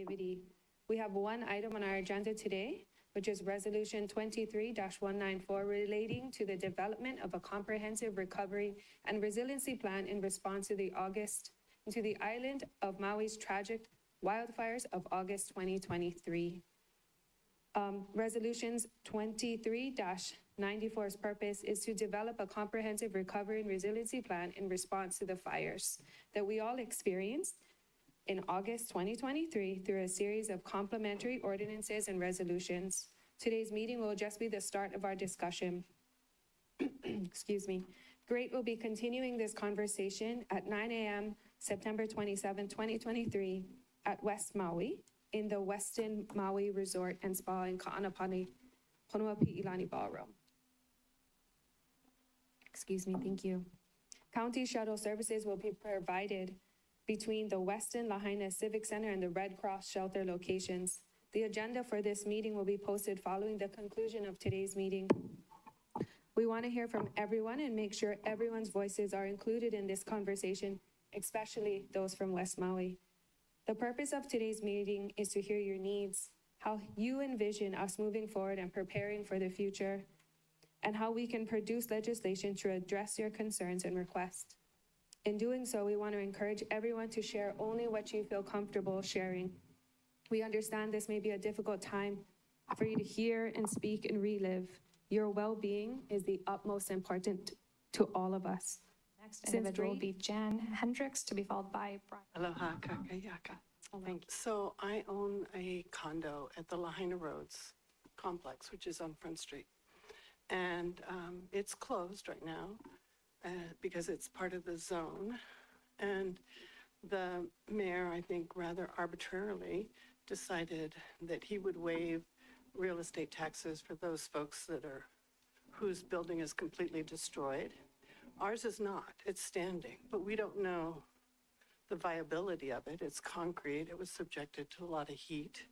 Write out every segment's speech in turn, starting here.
activity. We have one item on our agenda today, which is Resolution 23-194 relating to the development of a comprehensive recovery and resiliency plan in response to the island of Maui's tragic wildfires of August 2023. Resolutions 23-94's purpose is to develop a comprehensive recovery and resiliency plan in response to the fires that we all experienced in August 2023 through a series of complementary ordinances and resolutions. Today's meeting will just be the start of our discussion. Excuse me. GREAT will be continuing this conversation at 9 a.m. September 27, 2023 at West Maui in the Westin Maui Resort and Spa in Ka'anapani, Ponuapi'ilani Ballroom. Excuse me, thank you. County shuttle services will be provided between the Westin Lahaina Civic Center and the Red Cross shelter locations. The agenda for this meeting will be posted following the conclusion of today's meeting. We want to hear from everyone and make sure everyone's voices are included in this conversation, especially those from West Maui. The purpose of today's meeting is to hear your needs, how you envision us moving forward and preparing for the future, and how we can produce legislation to address your concerns and requests. In doing so, we want to encourage everyone to share only what you feel comfortable sharing. We understand this may be a difficult time for you to hear and speak and relive. Your well-being is the utmost important to all of us. Next individual will be Jan Hendricks, to be followed by Brian. Aloha kakayaka. Thank you. So I own a condo at the Lahaina Roads complex, which is on Front Street. And it's closed right now because it's part of the zone. And the mayor, I think rather arbitrarily, decided that he would waive real estate taxes for those folks whose building is completely destroyed. Ours is not, it's standing, but we don't know the viability of it. It's concrete, it was subjected to a lot of heat.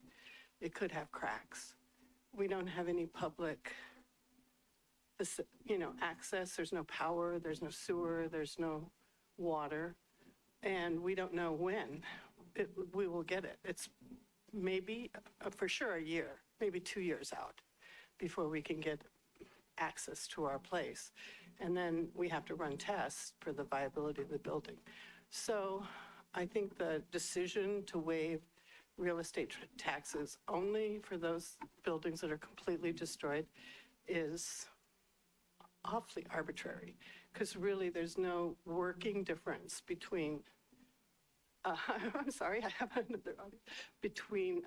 It could have cracks. We don't have any public, access. There's no power, there's no sewer, there's no water, and we don't know when we will get it. It's maybe, for sure, a year, maybe 2 years out before we can get access to our place. And then we have to run tests for the viability of the building. So I think the decision to waive real estate taxes only for those buildings that are completely destroyed is awfully arbitrary, because really there's no working difference between, I'm sorry, I have another audio, between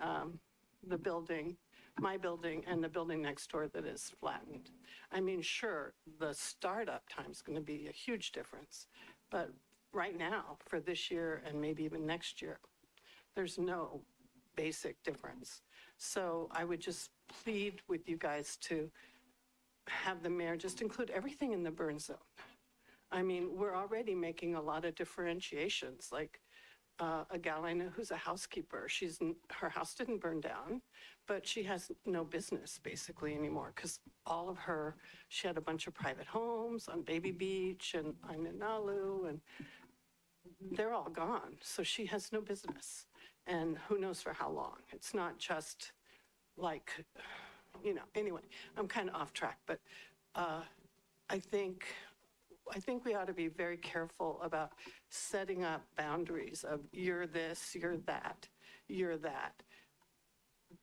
the building, my building, and the building next door that is flattened. I mean, sure, the startup time is going to be a huge difference, but right now, for this year and maybe even next year, there's no basic difference. So I would just plead with you guys to have the mayor just include everything in the burn zone. I mean, we're already making a lot of differentiations, like a gal I know who's a housekeeper. Her house didn't burn down, but she has no business basically anymore, because she had a bunch of private homes on Baby Beach and Ainanalu, and they're all gone. So she has no business, and who knows for how long. It's not just like, anyway, I'm kind of off track, but I think we ought to be very careful about setting up boundaries of you're this, you're that, you're that.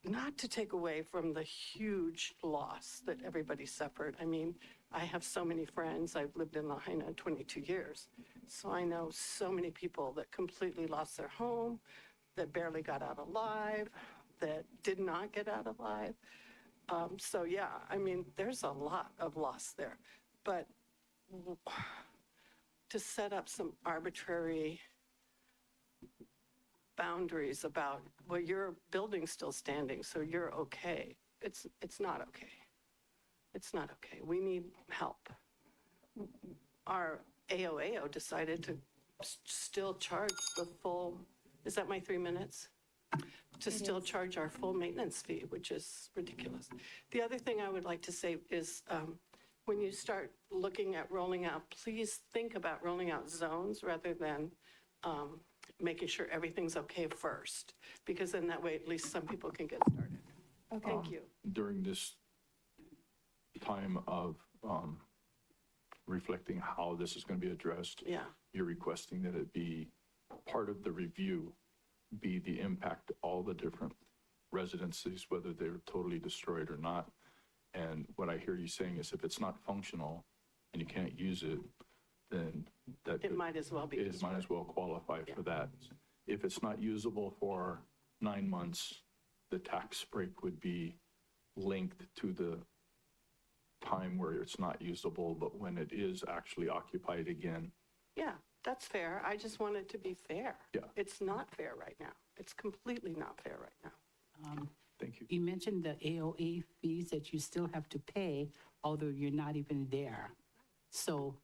Not to take away from the huge loss that everybody suffered. I mean, I have so many friends. I've lived in Lahaina 22 years. So I know so many people that completely lost their home, that barely got out alive, that did not get out alive. So yeah, I mean, there's a lot of loss there. But to set up some arbitrary boundaries about, well, your building's still standing, so you're okay. It's not okay. It's not okay. We need help. Our AOAO decided to still charge the full, is that my 3 minutes? To still charge our full maintenance fee, which is ridiculous. The other thing I would like to say is when you start looking at rolling out, please think about rolling out zones rather than making sure everything's okay first, because then that way at least some people can get started. Okay. Thank you. During this time of reflecting how this is going to be addressed, Yeah. you're requesting that it be part of the review, be the impact to all the different residencies, whether they're totally destroyed or not. And what I hear you saying is if it's not functional and you can't use it, then that It might as well be it might as well qualify for that. If it's not usable for 9 months, the tax break would be linked to the time where it's not usable, but when it is actually occupied again. Yeah, that's fair. I just want it to be fair. Yeah. It's not fair right now. It's completely not fair right now. Thank you. You mentioned the AOA fees that you still have to pay, although you're not even there. So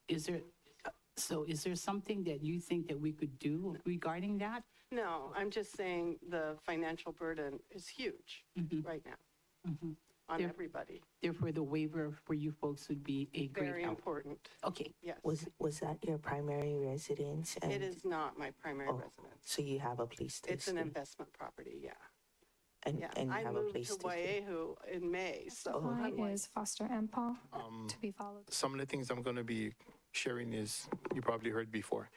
is there something that you think that we could do regarding that? No, I'm just saying the financial burden is huge right now on There- everybody. Therefore, the waiver for you folks would be a great Very help. important. Okay, Yes. Was that your primary residence? It is not my primary residence. So you have a place to It's an stay? investment property, yeah. And Yeah. you I have a moved place to to stay? Wai'ehu in May, so Why I'm like, is Foster and Paul to be followed? Some of the things I'm going to be sharing is, you probably heard before.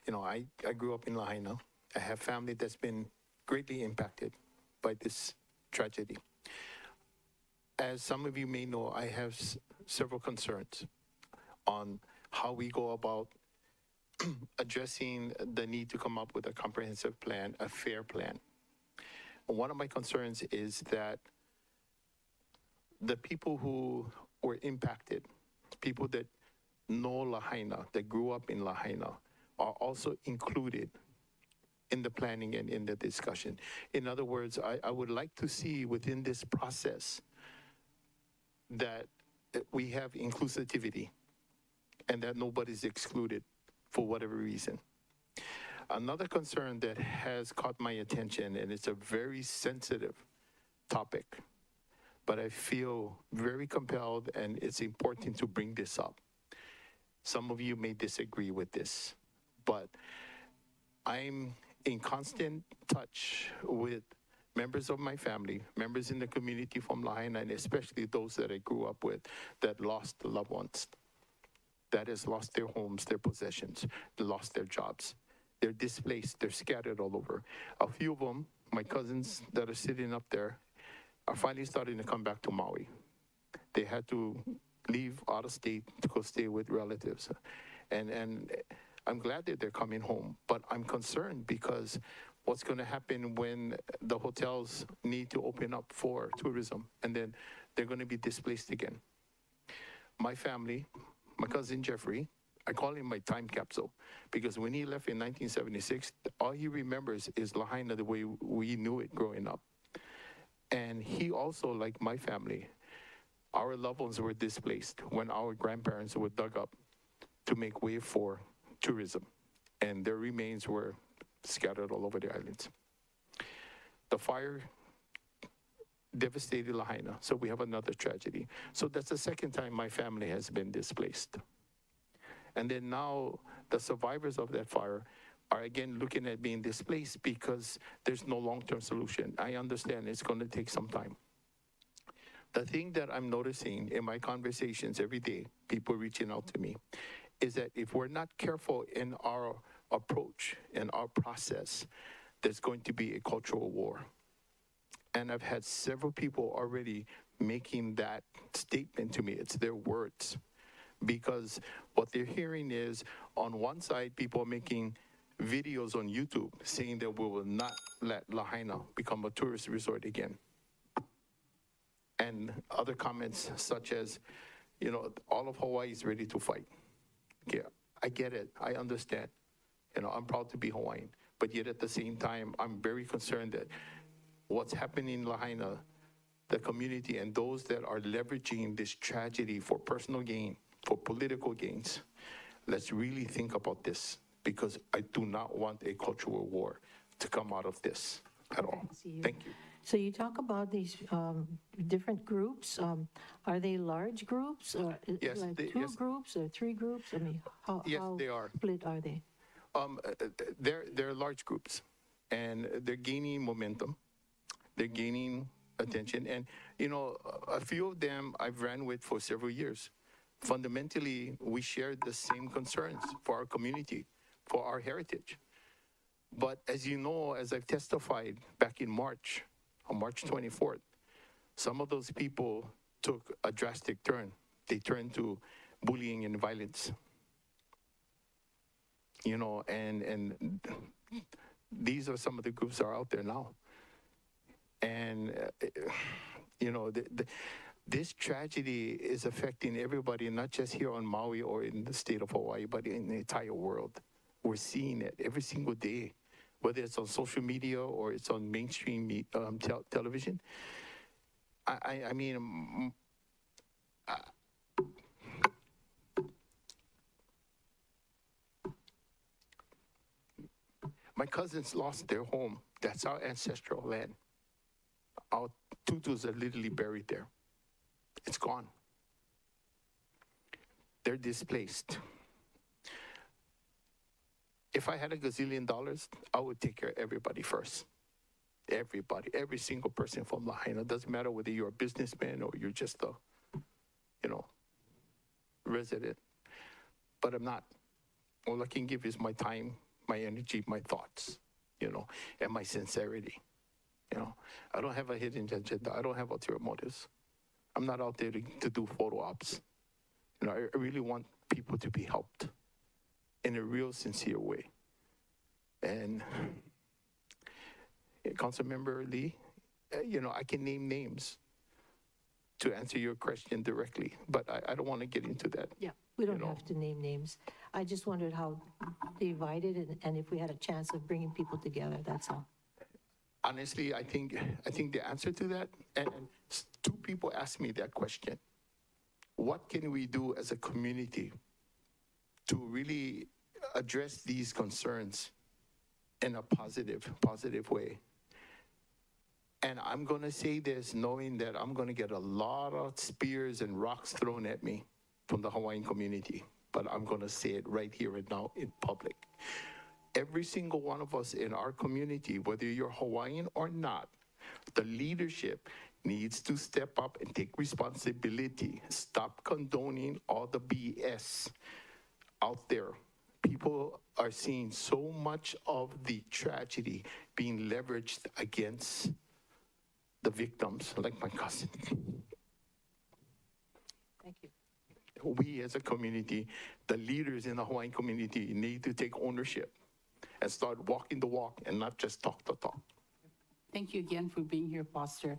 You know, I grew up in Lahaina. I have family that's been greatly impacted by this tragedy. As some of you may know, I have several concerns on how we go about addressing the need to come up with a comprehensive plan, a fair plan. One of my concerns is that the people who were impacted, people that know Lahaina, that grew up in Lahaina, are also included in the planning and in the discussion. In other words, I would like to see within this process that we have inclusivity and that nobody's excluded for whatever reason. Another concern that has caught my attention, and it's a very sensitive topic, but I feel very compelled and it's important to bring this up. Some of you may disagree with this, but I'm in constant touch with members of my family, members in the community from Lahaina, and especially those that I grew up with that lost loved ones, that has lost their homes, their possessions, lost their jobs. They're displaced, they're scattered all over. A few of them, my cousins that are sitting up there, are finally starting to come back to Maui. They had to leave out of state to go stay with relatives. And I'm glad that they're coming home, but I'm concerned because what's going to happen when the hotels need to open up for tourism and then they're going to be displaced again. My family, my cousin Jeffrey, I call him my time capsule because when he left in 1976, all he remembers is Lahaina the way we knew it growing up. And he also, like my family, our loved ones were displaced when our grandparents were dug up to make way for tourism, and their remains were scattered all over the islands. The fire devastated Lahaina, so we have another tragedy. So that's the second time my family has been displaced. And then now the survivors of that fire are again looking at being displaced because there's no long-term solution. I understand it's going to take some time. The thing that I'm noticing in my conversations every day, people reaching out to me, is that if we're not careful in our approach and our process, there's going to be a cultural war. And I've had several people already making that statement to me. It's their words. Because what they're hearing is, on one side, people are making videos on YouTube saying that we will not let Lahaina become a tourist resort again. And other comments such as, you know, all of Hawaii is ready to fight. Yeah, I get it. I understand. You know, I'm proud to be Hawaiian. But yet at the same time, I'm very concerned that what's happening in Lahaina, the community and those that are leveraging this tragedy for personal gain, for political gains, let's really think about this because I do not want a cultural war to come out of this at all. Thank you. So you talk about these different groups. Are they large groups or Yes, like they- two yes. groups or three groups? I mean, Yes, how they are. split are they? They're large groups, and they're gaining momentum. They're gaining attention, and a few of them I've ran with for several years. Fundamentally, we share the same concerns for our community, for our heritage. But as you know, as I've testified back in March, on March 24th, some of those people took a drastic turn. They turned to bullying and violence. And these are some of the groups that are out there now. And, this tragedy is affecting everybody, not just here on Maui or in the state of Hawaii, but in the entire world. We're seeing it every single day, whether it's on social media or it's on mainstream television. I mean, my cousins lost their home. That's our ancestral land. Our tutus are literally buried there. It's gone. They're displaced. If I had $1 gazillion, I would take care of everybody first. Everybody, every single person from Lahaina. It doesn't matter whether you're a businessman or you're just a, resident. But I'm not. All I can give is my time, my energy, my thoughts, and my sincerity. I don't have a hidden agenda. I don't have ulterior motives. I'm not out there to do photo ops. I really want people to be helped in a real sincere way. And Councilmember Lee, I can name names to answer your question directly, but I don't want to get into that. Yeah, we don't have to name names. I just wondered how divided and if we had a chance of bringing people together, that's all. Honestly, I think the answer to that, and two people asked me that question. What can we do as a community to really address these concerns in a positive way? And I'm going to say this knowing that I'm going to get a lot of spears and rocks thrown at me from the Hawaiian community, but I'm going to say it right here and now in public. Every single one of us in our community, whether you're Hawaiian or not, the leadership needs to step up and take responsibility. Stop condoning all the BS out there. People are seeing so much of the tragedy being leveraged against the victims, like my cousin. Thank you. We as a community, the leaders in the Hawaiian community need to take ownership and start walking the walk and not just talk the talk. Thank you again for being here, Foster.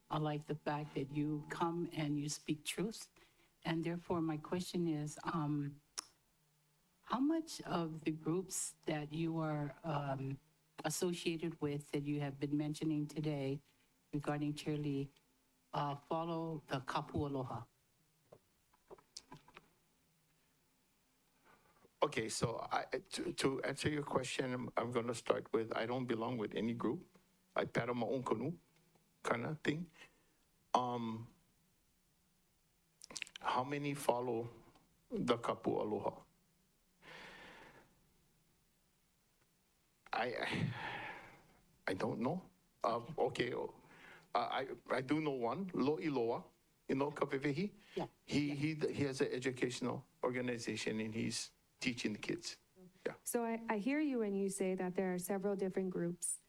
I like the fact that you come and you speak truth. And therefore, my question is, how much of the groups that you are associated with that you have been mentioning today regarding Chair Lee follow the kapu aloha? Okay, so to answer your question, I'm going to start with I don't belong with any group. I paddle my own canoe kind of thing. How many follow the kapu aloha? I don't know. Okay, I do know one, Lo'iloa, Kawewehi. Yeah. He has an educational organization and he's teaching the kids. Yeah. So I hear you when you say that there are several different groups.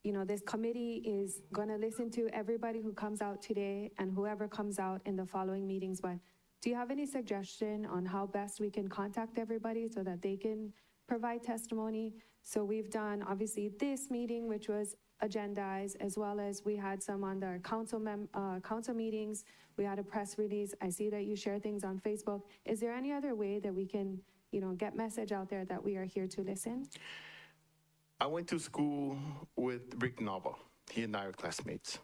This committee is going to listen to everybody who comes out today and whoever comes out in the following meetings. But do you have any suggestion on how best we can contact everybody so that they can provide testimony? So we've done, obviously, this meeting, which was agendized, as well as we had some on the council meetings. We had a press release. I see that you share things on Facebook. Is there any other way that we can, get message out there that we are here to listen? I went to school with Rick Nava. He and I are classmates.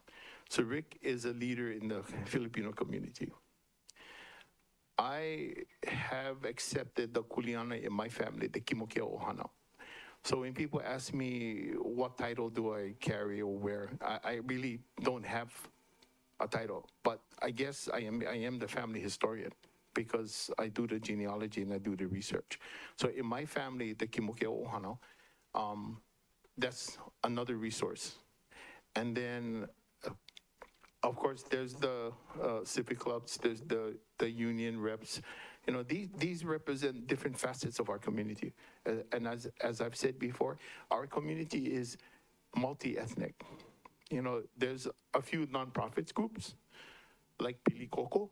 So Rick is a leader in the Filipino community. I have accepted the kuleana in my family, the Kimokea Ohana. So when people ask me what title do I carry or wear, I really don't have a title. But I guess I am the family historian, because I do the genealogy and I do the research. So in my family, the Kimokeo Ohana, that's another resource. And then, of course, there's the civic clubs, there's the union reps. You know, these represent different facets of our community. And as I've said before, our community is multi-ethnic. You know, there's a few nonprofits groups like Pili Coco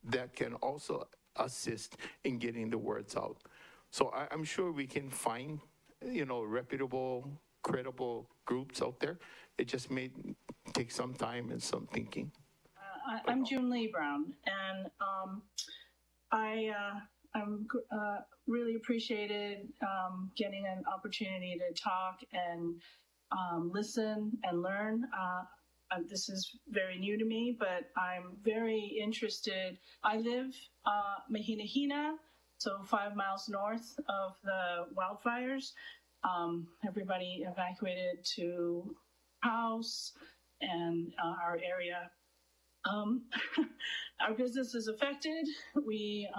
that can also assist in getting the words out. So I'm sure we can find, you know, reputable, credible groups out there. It just may take some time and some thinking. I'm June Lee Brown, and I'm really appreciated getting an opportunity to talk and listen and learn. This is very new to me, but I'm very interested. I live Mahinahina, so 5 miles north of the wildfires. Everybody evacuated to house and our area. Our business is affected. We're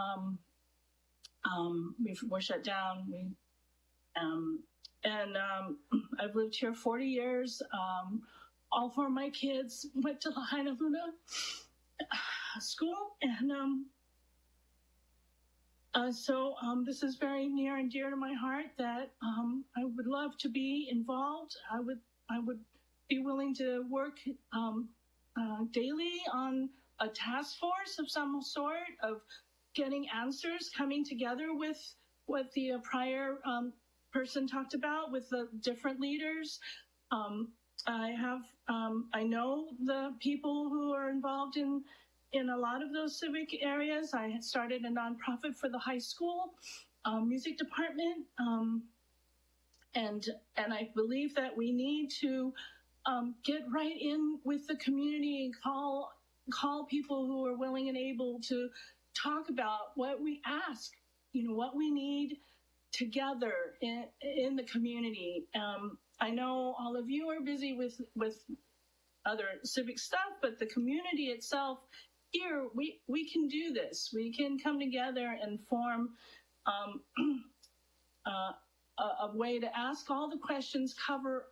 shut down. I've lived here 40 years. All 4 of my kids went to Lahaina Luna school, and so this is very near and dear to my heart. That I would love to be involved. I would be willing to work daily on a task force of some sort, of getting answers, coming together with what the prior person talked about with the different leaders. I know the people who are involved in a lot of those civic areas. I had started a nonprofit for the high school music department, and I believe that we need to get right in with the community and call people who are willing and able to talk about what we ask, you know, what we need together in the community. I know all of you are busy with other civic stuff, but the community itself here, we can do this. We can come together and form a way to ask all the questions, cover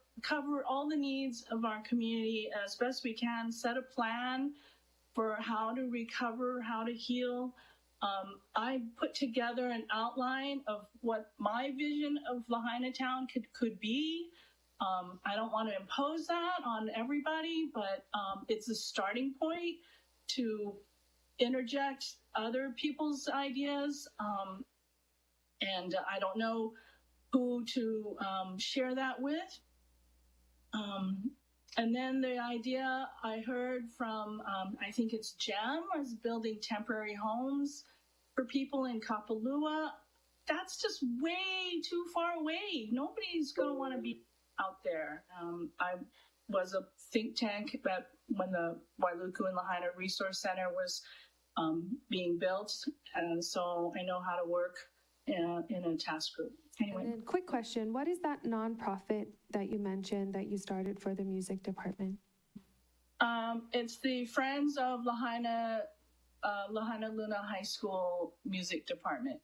all the needs of our community as best we can, set a plan for how to recover, how to heal. I put together an outline of what my vision of Lahaina Town could be. I don't want to impose that on everybody, but it's a starting point to interject other people's ideas. And I don't know who to share that with. And then the idea I heard from, I think it's Gem, is building temporary homes for people in Kapalua. That's just way too far away. Nobody's going to want to be out there. I was a think tank when the Wailuku and Lahaina Resource Center was being built. And so I know how to work in a task group. Anyway. And then quick question, what is that nonprofit that you mentioned that you started for the music department? It's the Friends of Lahaina Luna High School Music Department.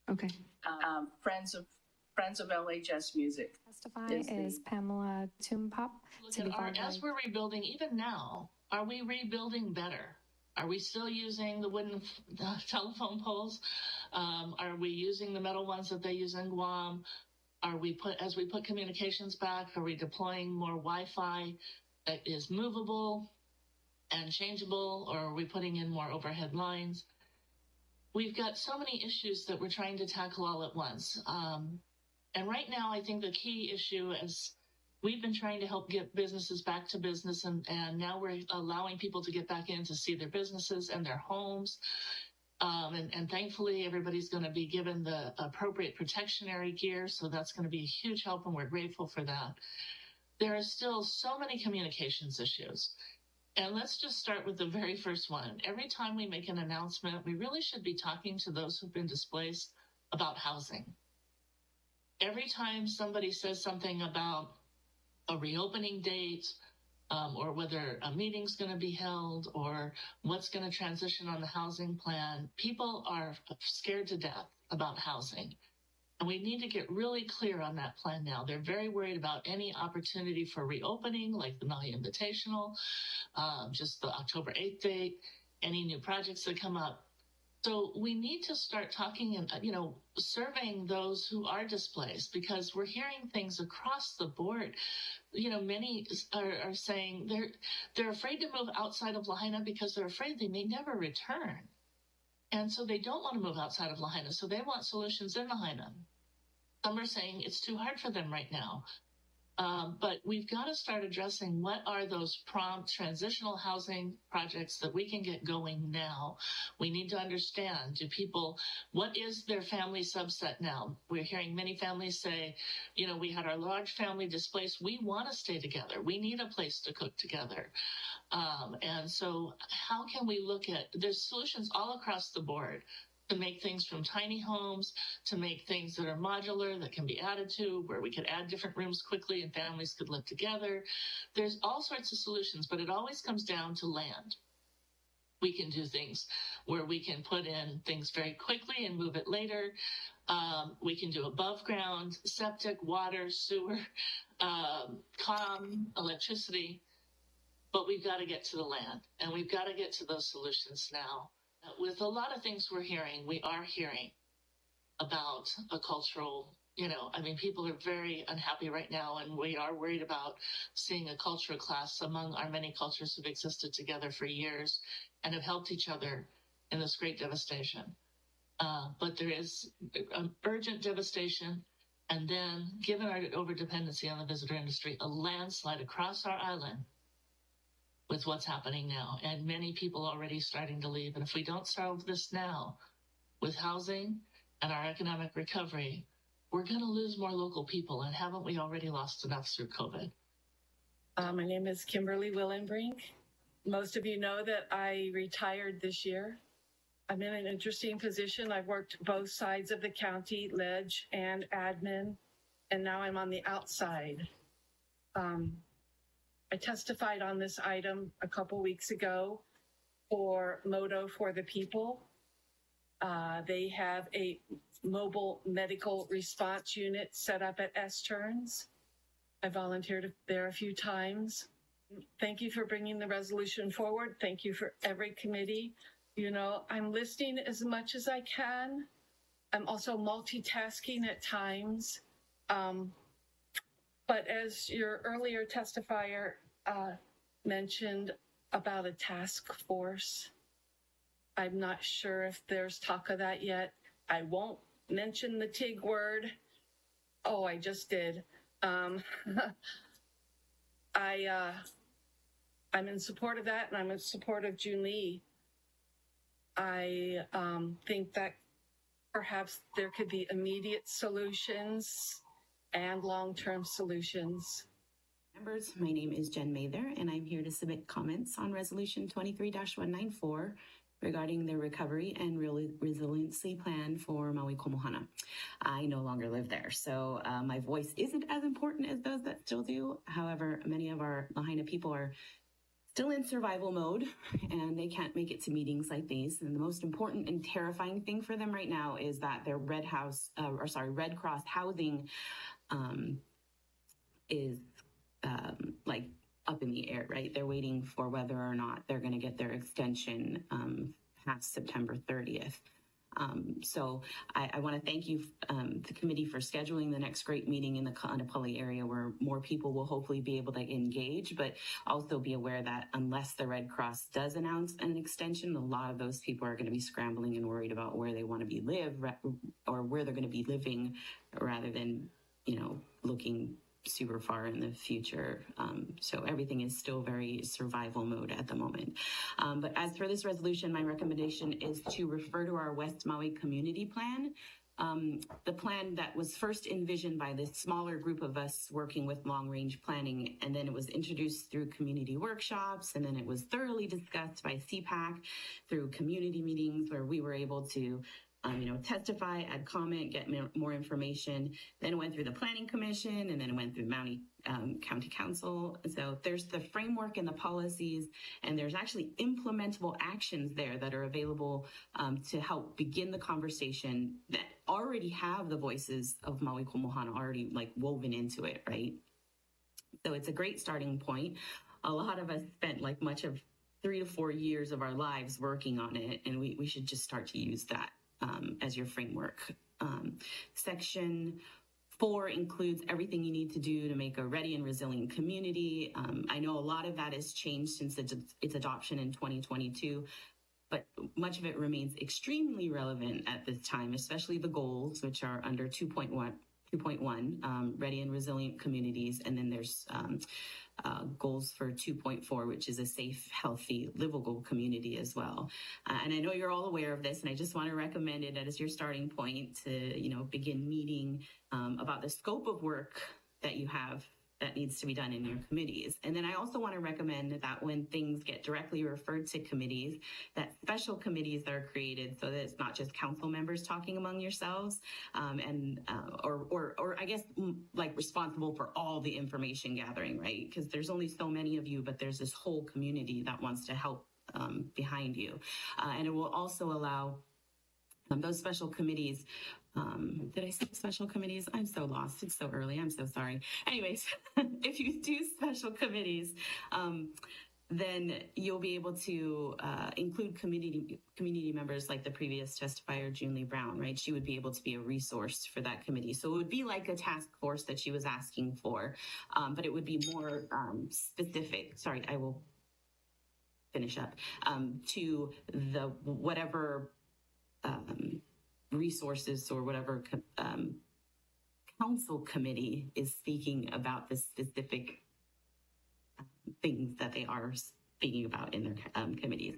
Okay. Friends of LHS Music. Testify is Pamela Tumpop. As we're rebuilding, even now, are we rebuilding better? Are we still using the wooden telephone poles? Are we using the metal ones that they use in Guam? As we put communications back, are we deploying more Wi-Fi that is movable and changeable, or are we putting in more overhead lines? We've got so many issues that we're trying to tackle all at once. And right now, I think the key issue is we've been trying to help get businesses back to business, and now we're allowing people to get back in to see their businesses and their homes. And thankfully, everybody's going to be given the appropriate protectionary gear, so that's going to be a huge help, and we're grateful for that. There are still so many communications issues. And let's just start with the very first one. Every time we make an announcement, we really should be talking to those who've been displaced about housing. Every time somebody says something about a reopening date or whether a meeting's going to be held, or what's going to transition on the housing plan. People are scared to death about housing. And we need to get really clear on that plan now. They're very worried about any opportunity for reopening, like the Maui Invitational, just the October 8th date, any new projects that come up. So we need to start talking and, surveying those who are displaced, because we're hearing things across the board. Many are saying they're afraid to move outside of Lahaina because they're afraid they may never return. And so they don't want to move outside of Lahaina. So they want solutions in Lahaina. Some are saying it's too hard for them right now. But we've got to start addressing what are those prompt transitional housing projects that we can get going now. We need to understand, what is their family subset now? We're hearing many families say, we had our large family displaced. We want to stay together. We need a place to cook together. And so how can we there's solutions all across the board to make things from tiny homes, to make things that are modular, that can be added to, where we could add different rooms quickly and families could live together. There's all sorts of solutions, but it always comes down to land. We can do things where we can put in things very quickly and move it later. We can do above ground, septic, water, sewer, electricity, but we've got to get to the land, and we've got to get to those solutions now. With a lot of things we are hearing about a cultural, people are very unhappy right now, and we are worried about seeing a cultural clash among our many cultures who've existed together for years and have helped each other in this great devastation. But there is urgent devastation, and then, given our overdependency on the visitor industry, a landslide across our island with what's happening now, and many people already starting to leave. And if we don't solve this now with housing and our economic recovery, we're going to lose more local people. And haven't we already lost enough through COVID? My name is Kimberly Willenbrink. Most of you know that I retired this year. I'm in an interesting position. I've worked both sides of the county, ledge and admin, and now I'm on the outside. I testified on this item a couple weeks ago for Moto for the People. They have a mobile medical response unit set up at S-Turns. I volunteered there a few times. Thank you for bringing the resolution forward. Thank you for every committee. I'm listening as much as I can. I'm also multitasking at times. But as your earlier testifier mentioned about a task force, I'm not sure if there's talk of that yet. I won't mention the TIG word. Oh, I just did. I'm in support of that, and I'm in support of June Lee. I think that perhaps there could be immediate solutions and long-term solutions. Members, my name is Jen Mather, and I'm here to submit comments on Resolution 23-194 regarding the Recovery and Resiliency Plan for Maui Komohana. I no longer live there, so my voice isn't as important as those that still do. However, many of our Lahaina people are still in survival mode, and they can't make it to meetings like these. And the most important and terrifying thing for them right now is that their Red Cross housing is like up in the air, right? They're waiting for whether or not they're going to get their extension past September 30th. So I want to thank you, the committee, for scheduling the next great meeting in the Kaanapali area where more people will hopefully be able to engage, but also be aware that unless the Red Cross does announce an extension, a lot of those people are going to be scrambling and worried about where they want to live or where they're going to be living rather than, looking super far in the future. So everything is still very survival mode at the moment. But as for this resolution, my recommendation is to refer to our West Maui Community Plan. The plan that was first envisioned by this smaller group of us working with long-range planning, and then it was introduced through community workshops, and then it was thoroughly discussed by CPAC through community meetings where we were able to testify, add comment, get more information. Then it went through the Planning Commission, and then it went through Maui County Council. So there's the framework and the policies, and there's actually implementable actions there that are available to help begin the conversation that already have the voices of Maui Komohana already like woven into it, right? So it's a great starting point. A lot of us spent like much of 3 to 4 years of our lives working on it, and we should just start to use that as your framework. Section 4 includes everything you need to do to make a ready and resilient community. I know a lot of that has changed since its adoption in 2022, but much of it remains extremely relevant at this time, especially the goals, which are under 2.1, ready and resilient communities. And then there's goals for 2.4, which is a safe, healthy, livable community as well. And I know you're all aware of this, and I just want to recommend it as your starting point to, begin meeting about the scope of work that you have that needs to be done in your committees. And then I also want to recommend that when things get directly referred to committees, that special committees that are created so that it's not just council members talking among yourselves or I guess like responsible for all the information gathering, right? Because there's only so many of you, but there's this whole community that wants to help behind you. And it will also allow those special committees. Did I say special committees? I'm so lost. It's so early. I'm so sorry. Anyways, if you do special committees, then you'll be able to include community members like the previous testifier, June Lee Brown, right? She would be able to be a resource for that committee. So it would be like a task force that she was asking for, but it would be more specific. Sorry, I will finish up to the whatever resources or whatever council committee is speaking about the specific things that they are speaking about in their committees.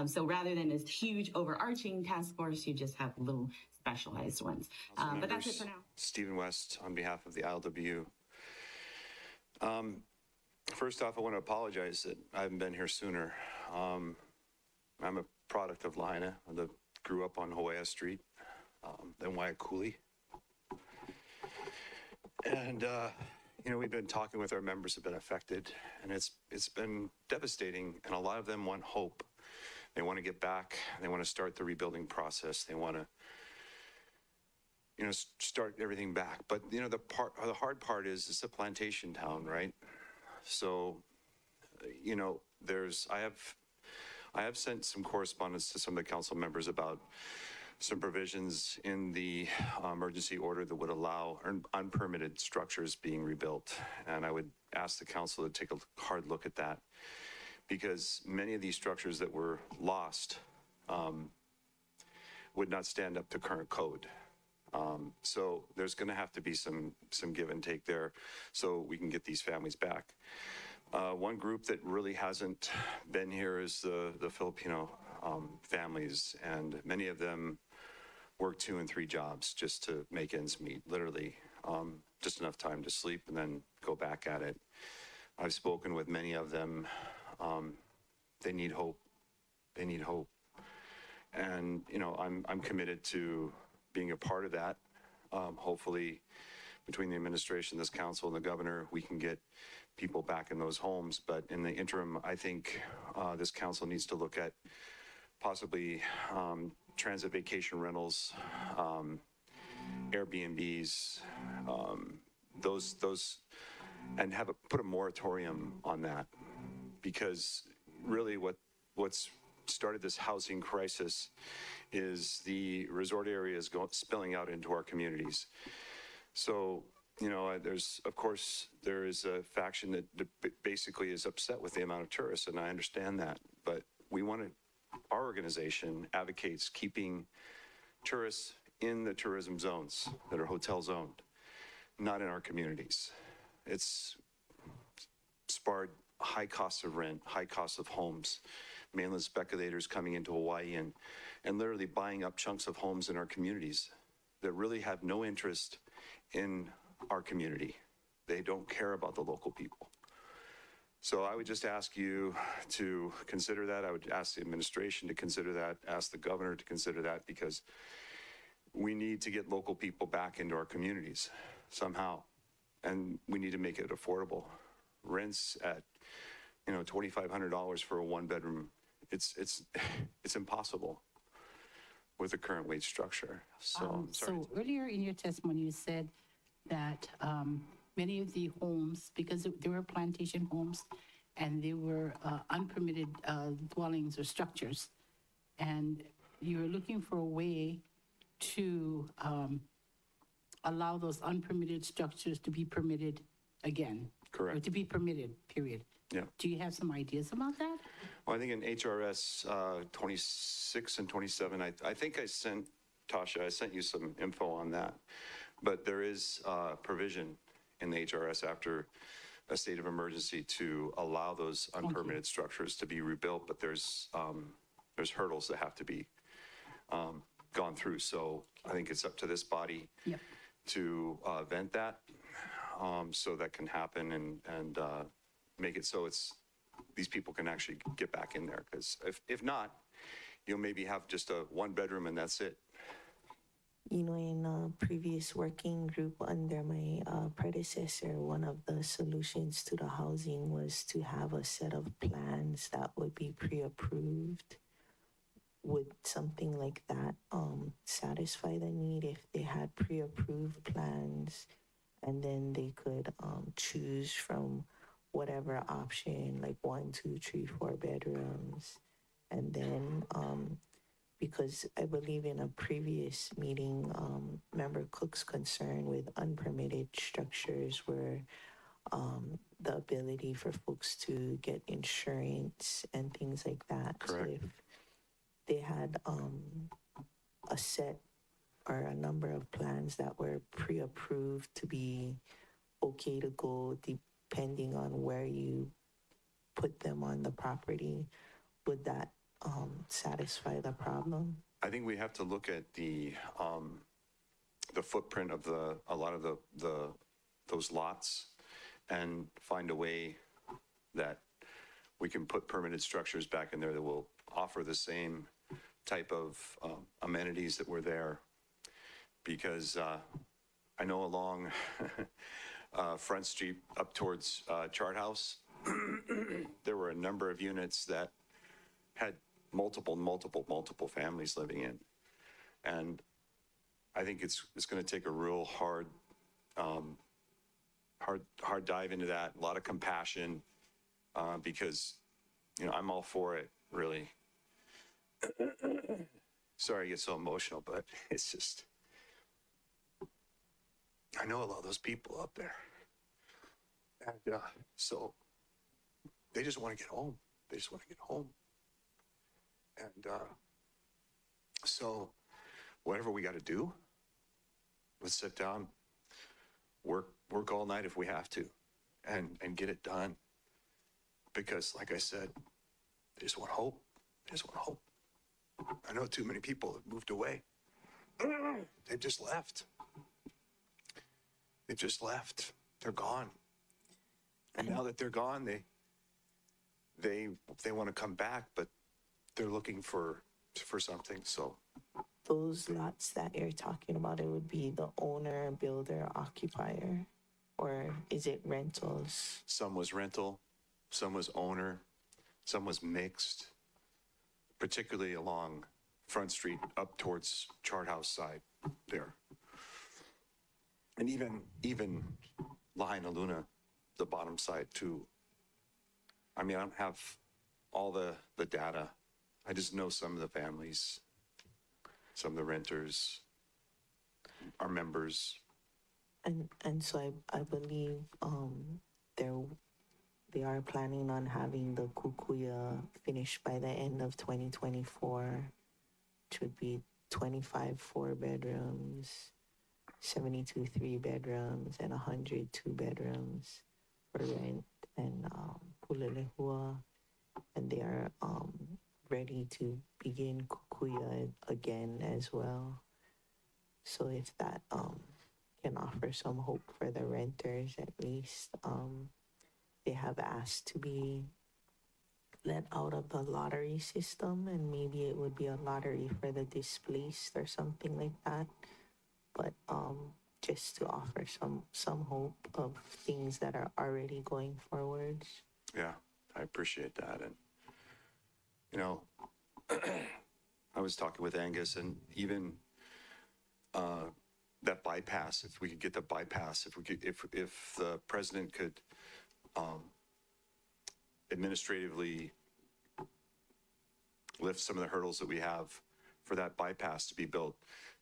So rather than this huge overarching task force, you just have little specialized ones. But that's it for now. Stephen West on behalf of the ILWU. First off, I want to apologize that I haven't been here sooner. I'm a product of Lahaina. I grew up on Hawaii Street, then Waiakuli. And, we've been talking with our members who have been affected, and it's been devastating, and a lot of them want hope. They want to get back. They want to start the rebuilding process. They want to, start everything back. But, the hard part is it's a plantation town, right? So, I have sent some correspondence to some of the council members about some provisions in the emergency order that would allow unpermitted structures being rebuilt. And I would ask the council to take a hard look at that, because many of these structures that were lost would not stand up to current code. So there's going to have to be some give and take there so we can get these families back. One group that really hasn't been here is the Filipino families, and many of them work 2 and 3 jobs just to make ends meet, literally just enough time to sleep and then go back at it. I've spoken with many of them. They need hope. They need hope. And, I'm committed to being a part of that. Hopefully, between the administration, this council, and the governor, we can get people back in those homes. But in the interim, I think this council needs to look at possibly transit vacation rentals, Airbnbs, those, and put a moratorium on that, because really what's started this housing crisis is the resort areas spilling out into our communities. So, there is a faction that basically is upset with the amount of tourists, and I understand that. But our organization advocates keeping tourists in the tourism zones that are hotel zoned, not in our communities. It's sparred high costs of rent, high costs of homes, mainland speculators coming into Hawaii and literally buying up chunks of homes in our communities that really have no interest in our community. They don't care about the local people. So I would just ask you to consider that. I would ask the administration to consider that, ask the governor to consider that, because we need to get local people back into our communities somehow. And we need to make it affordable. Rents at, $2,500 for a one-bedroom, it's impossible with the current wage structure. So I'm sorry. So earlier in your testimony, you said that many of the homes, because they were plantation homes, and they were unpermitted dwellings or structures, and you were looking for a way to allow those unpermitted structures to be permitted again. Correct. Or to be permitted, period. Yeah. Do you have some ideas about that? Well, I think in HRS 26 and 27, I think I sent you some info on that. But there is provision in the HRS after a state of emergency to allow those unpermitted structures to be rebuilt, but there's hurdles that have to be gone through. So I think it's up to this body to vent that, so that can happen and make it so these people can actually get back in there. Because if not, you'll maybe have just a one bedroom and that's it. In a previous working group under my predecessor, one of the solutions to the housing was to have a set of plans that would be pre-approved. Would something like that satisfy the need if they had pre-approved plans and then they could choose from whatever option, like 1, 2, 3, 4 bedrooms, and then because I believe in a previous meeting, Member Cook's concern with unpermitted structures were the ability for folks to get insurance and things like that. Correct. So if they had a set or a number of plans that were pre-approved to be okay to go depending on where you put them on the property, would that satisfy the problem? I think we have to look at the footprint of a lot of those lots and find a way that we can put permanent structures back in there that will offer the same type of amenities that were there. Because I know along Front Street up towards Chart House, there were a number of units that had multiple families living in. And I think it's going to take a real hard dive into that, a lot of compassion, because, I'm all for it, really. Sorry I get so emotional, but it's just, I know a lot of those people up there. And so they just want to get home. They just want to get home. And so whatever we got to do, let's sit down, work all night if we have to, and get it done. Because like I said, they just want hope. They just want hope. I know too many people have moved away. They've just left. They've just left. They're gone. And now that they're gone, they want to come back, but they're looking for something. So Those lots that you're talking about, it would be the owner, builder, occupier, or is it rentals? some was rental, some was owner, some was mixed, particularly along Front Street up towards Chart House side there. And even Lahaina Luna, the bottom side too. I mean, I don't have all the data. I just know some of the families, some of the renters, our members. And so I believe they are planning on having the kukuya finished by the end of 2024, which would be 25 4 bedrooms, 72 3 bedrooms, and 100 2 bedrooms for rent and pulelehua. And they are ready to begin kukuya again as well. So if that can offer some hope for the renters, at least they have asked to be let out of the lottery system, and maybe it would be a lottery for the displaced or something like that. But just to offer some hope of things that are already going forward. Yeah, I appreciate that. And, you know, I was talking with Angus, and even that bypass, if we could get the bypass, if the president could administratively lift some of the hurdles that we have for that bypass to be built,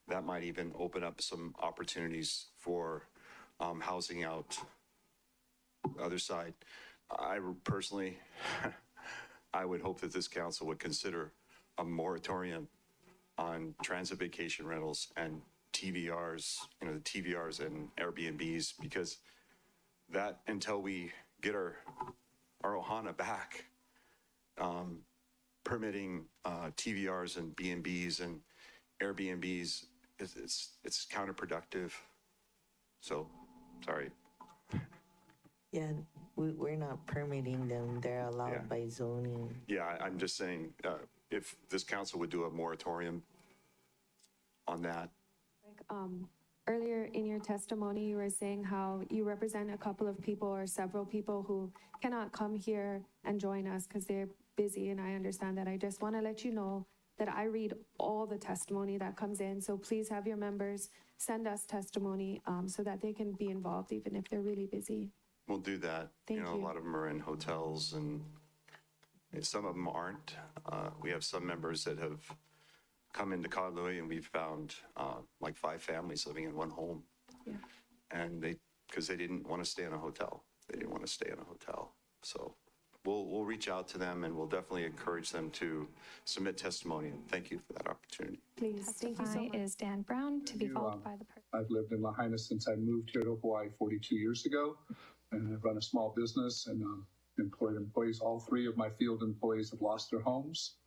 that might even open up some opportunities for housing out the other side. I personally, I would hope that this council would consider a moratorium on transit vacation rentals and TVRs, you know, the TVRs and Airbnbs, because that, until we get our Ohana back, permitting TVRs and B&Bs and Airbnbs, it's counterproductive. So, sorry. Yeah, we're not permitting them. They're allowed by zoning. Yeah, I'm just saying, if this council would do a moratorium on that. Earlier in your testimony, you were saying how you represent a couple of people or several people who cannot come here and join us because they're busy, and I understand that. I just want to let you know that I read all the testimony that comes in, so please have your members send us testimony so that they can be involved even if they're really busy. We'll do that. Thank you know, you. a lot of them are in hotels, and some of them aren't. We have some members that have come into Kailua, and we've found like 5 families living in one home. Yeah. And because they didn't want to stay in a hotel. They didn't want to stay in a hotel. So we'll reach out to them, and we'll definitely encourage them to submit testimony. And thank you for that opportunity. Please, thank you so Testify much. is Dan Brown, to be followed by the person. I've lived in Lahaina since I moved here to Hawaii 42 years ago, and I've run a small business and employed employees. All 3 of my field employees have lost their homes.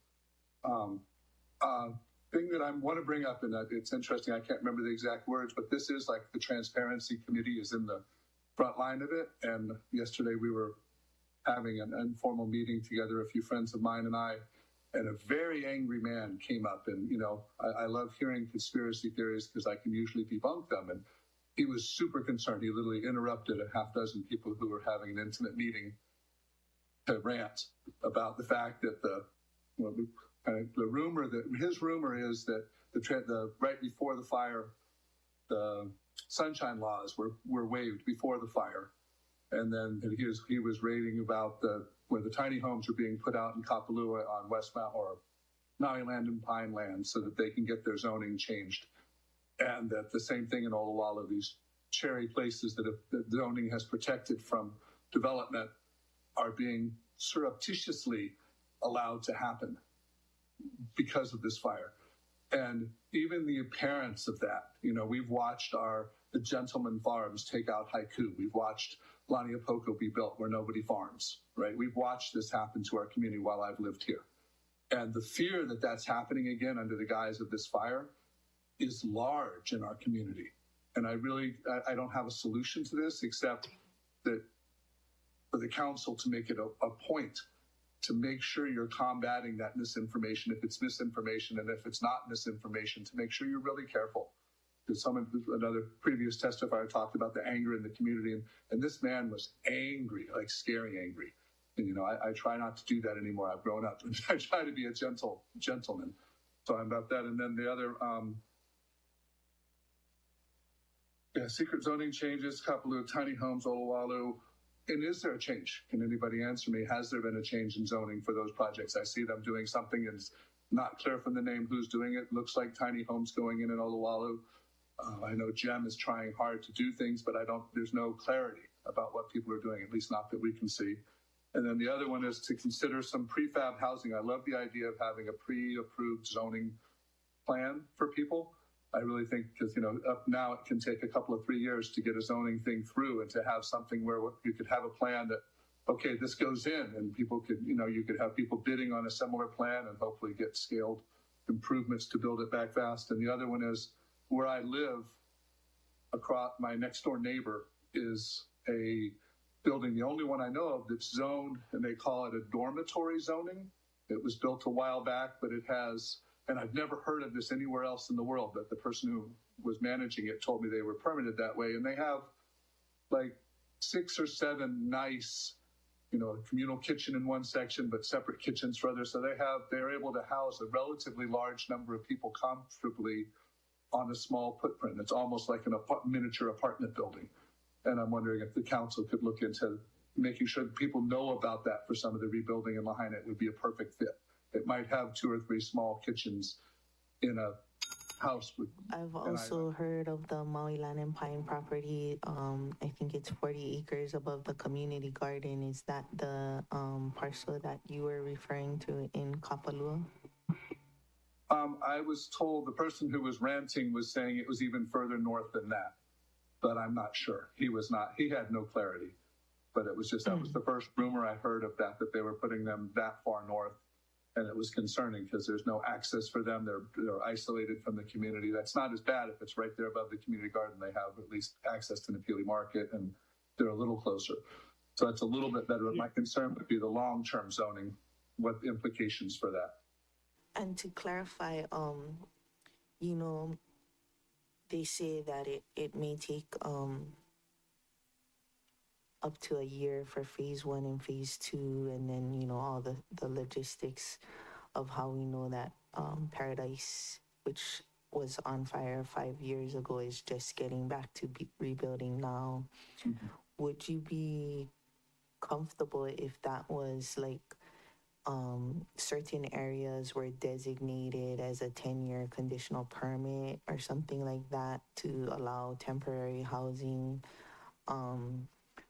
Thing that I want to bring up, and it's interesting, I can't remember the exact words, but this is like the Transparency Committee is in the front line of it. And yesterday we were having an informal meeting together, a few friends of mine and I, and a very angry man came up. And, you know, I love hearing conspiracy theories because I can usually debunk them. And he was super concerned. He literally interrupted a half dozen people who were having an intimate meeting to rant about the fact that his rumor is that the right before the fire, the sunshine laws were waived before the fire. And then he was rating about where the tiny homes are being put out in Kapalua on West Mount or Maui land and Pine land so that they can get their zoning changed. And that the same thing in Olowalu, these cherry places that the zoning has protected from development are being surreptitiously allowed to happen because of this fire. And even the appearance of that, you know, we've watched the Gentleman Farms take out Haiku. We've watched Laniapoko be built where nobody farms, right? We've watched this happen to our community while I've lived here. And the fear that that's happening again under the guise of this fire is large in our community. And I don't have a solution to this except that for the council to make it a point to make sure you're combating that misinformation, if it's misinformation, and if it's not misinformation, to make sure you're really careful. Because another previous testifier talked about the anger in the community, and this man was angry, like scary angry. And, you know, I try not to do that anymore. I've grown up. I try to be a gentleman. So I'm about that. And then the other, secret zoning changes, Kapalua, tiny homes, Olowalu. And is there a change? Can anybody answer me? Has there been a change in zoning for those projects? I see them doing something, and it's not clear from the name who's doing it. Looks like tiny homes going in Olowalu. I know Jem is trying hard to do things, but there's no clarity about what people are doing, at least not that we can see. And then the other one is to consider some prefab housing. I love the idea of having a pre-approved zoning plan for people. I really think, because, you know, up now it can take a couple of 3 years to get a zoning thing through, and to have something where you could have a plan that, okay, this goes in, and people could, you know, you could have people bidding on a similar plan and hopefully get scaled improvements to build it back fast. And the other one is where I live, across my next door neighbor is building, the only one I know of that's zoned, and they call it a dormitory zoning. It was built a while back, but it has, and I've never heard of this anywhere else in the world, but the person who was managing it told me they were permitted that way. And they have like 6 or 7 nice, you know, a communal kitchen in one section, but separate kitchens for others. So they're able to house a relatively large number of people comfortably on a small footprint. It's almost like miniature apartment building. And I'm wondering if the council could look into making sure that people know about that for some of the rebuilding in Lahaina. It would be a perfect fit. It might have 2 or 3 small kitchens in a house. I've also heard of the Maui Land and Pine property. I think it's 40 acres above the community garden. Is that the parcel that you were referring to in Kapalua? I was told the person who was ranting was saying it was even further north than that, but I'm not sure. He had no clarity, but it was just, that was the first rumor I heard of that they were putting them that far north. And it was concerning because there's no access for them. They're isolated from the community. That's not as bad if it's right there above the community garden. They have at least access to Napili Market, and they're a little closer. So it's a little bit better. But my concern would be the long-term zoning. What the implications for that? And to clarify, you know, they say that it may take up to a year for phase 1 and phase 2, and then, you know, all the logistics of how we know that Paradise, which was on fire 5 years ago, is just getting back to rebuilding now. Mm-hmm. Would you be comfortable if that was like certain areas were designated as a 10-year conditional permit or something like that to allow temporary housing?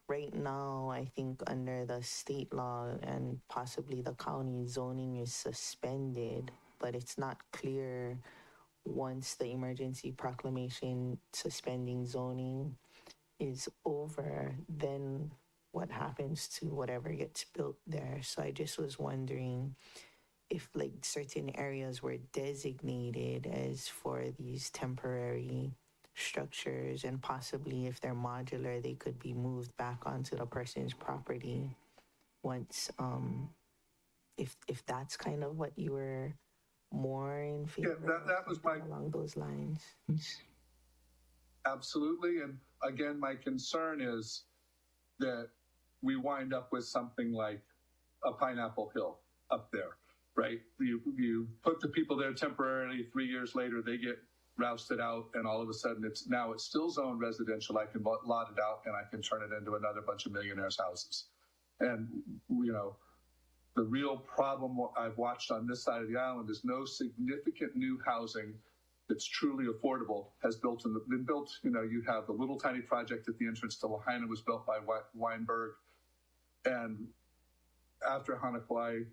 Right now, I think under the state law and possibly the county, zoning is suspended, but it's not clear once the emergency proclamation suspending zoning is over, then what happens to whatever gets built there. So I just was wondering if like certain areas were designated as for these temporary structures, and possibly if they're modular, they could be moved back onto the person's property once, if that's kind of what you were more in favor of, that was my along those lines. Absolutely. And again, my concern is that we wind up with something like a Pineapple Hill up there, right? You put the people there temporarily, 3 years later, they get rousted out, and all of a sudden it's still zoned residential. I can lot it out and I can turn it into another bunch of millionaires' houses. And, you know, the real problem I've watched on this side of the island is no significant new housing that's truly affordable has been built. You know, you have the little tiny project at the entrance to Lahaina was built by Weinberg. And after Hanakauai,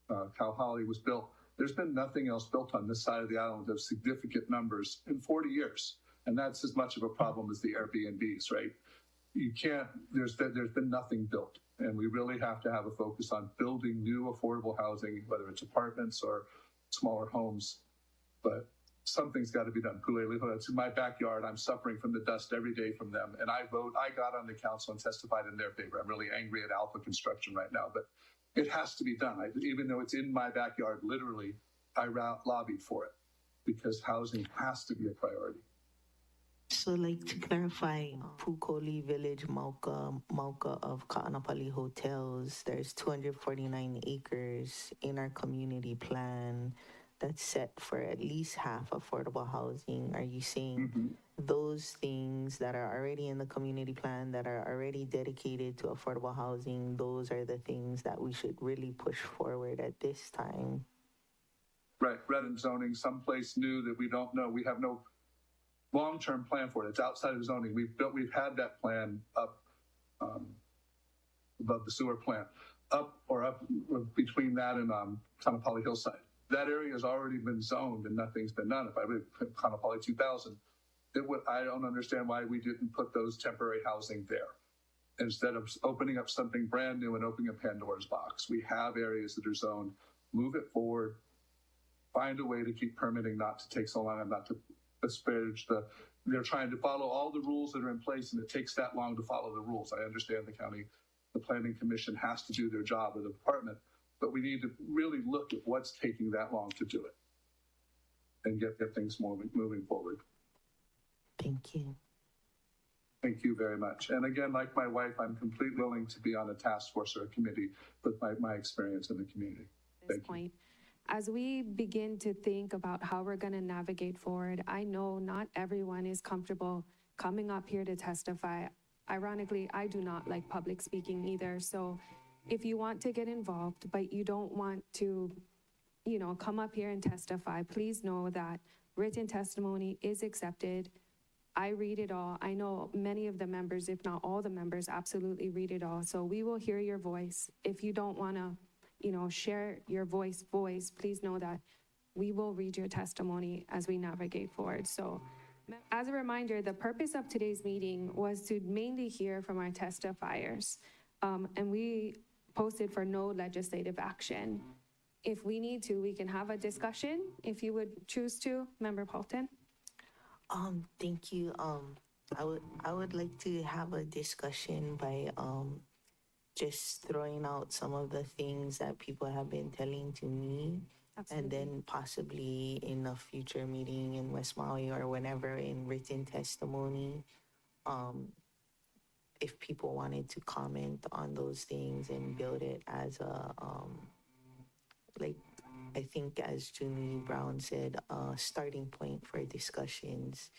Kauhali was built, there's been nothing else built on this side of the island of significant numbers in 40 years. And that's as much of a problem as the Airbnbs, right? You can't, there's been nothing built. And we really have to have a focus on building new affordable housing, whether it's apartments or smaller homes. But something's got to be done. It's in my backyard. I'm suffering from the dust every day from them. And I got on the council and testified in their favor. I'm really angry at Alpha Construction right now, but it has to be done. Even though it's in my backyard, literally, I lobbied for it because housing has to be a priority. So, like, to clarify, Pukoli Village, Mauka of Ka'anapali Hotels, there's 249 acres in our community plan that's set for at least half affordable housing. Are you saying those things that are already in the community plan, that are already dedicated to affordable housing, those are the things that we should really push forward at this time? Right, red and zoning, someplace new that we don't know. We have no long-term plan for it. It's outside of zoning. We've had that plan up above the sewer plant, up between that and Kanapali Hillside. That area has already been zoned and nothing's been done. If I would put Kanapali 2000, I don't understand why we didn't put those temporary housing there. Instead of opening up something brand new and opening a Pandora's box. We have areas that are zoned. Move it forward. Find a way to keep permitting not to take so long and not to disparage the they're trying to follow all the rules that are in place, and it takes that long to follow the rules. I understand the planning commission has to do their job or the department, but we need to really look at what's taking that long to do it and get things moving forward. Thank you. Thank you very much. And again, like my wife, I'm completely willing to be on a task force or a committee with my experience in the community. This point. As we begin to think about how we're going to navigate forward, I know not everyone is comfortable coming up here to testify. Ironically, I do not like public speaking either. So if you want to get involved, but you don't want to, come up here and testify, please know that written testimony is accepted. I read it all. I know many of the members, if not all the members, absolutely read it all. So we will hear your voice. If you don't want to share your voice, please know that we will read your testimony as we navigate forward. So as a reminder, the purpose of today's meeting was to mainly hear from our testifiers. And we posted for no legislative action. If we need to, we can have a discussion if you would choose to. Member Paulton? Thank you. I would like to have a discussion by just throwing out some of the things that people have been telling to me. Absolutely. And then possibly in a future meeting in West Maui or whenever in written testimony, if people wanted to comment on those things and build it as a, I think as Junie Brown said, a starting point for discussions.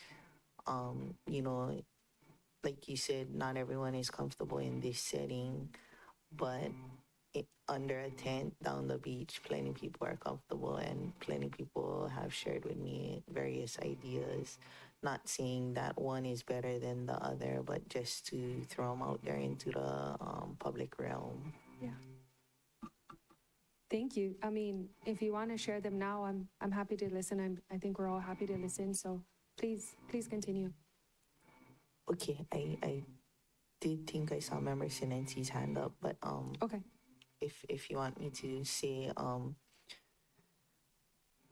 Like you said, not everyone is comfortable in this setting, but under a tent down the beach, plenty of people are comfortable, and plenty of people have shared with me various ideas. Not saying that one is better than the other, but just to throw them out there into the public realm. Yeah. Thank you. I mean, if you want to share them now, I'm happy to listen. I think we're all happy to listen. So please continue. Okay, I did think I saw Member Sinensi's hand up, but okay. If you want me to say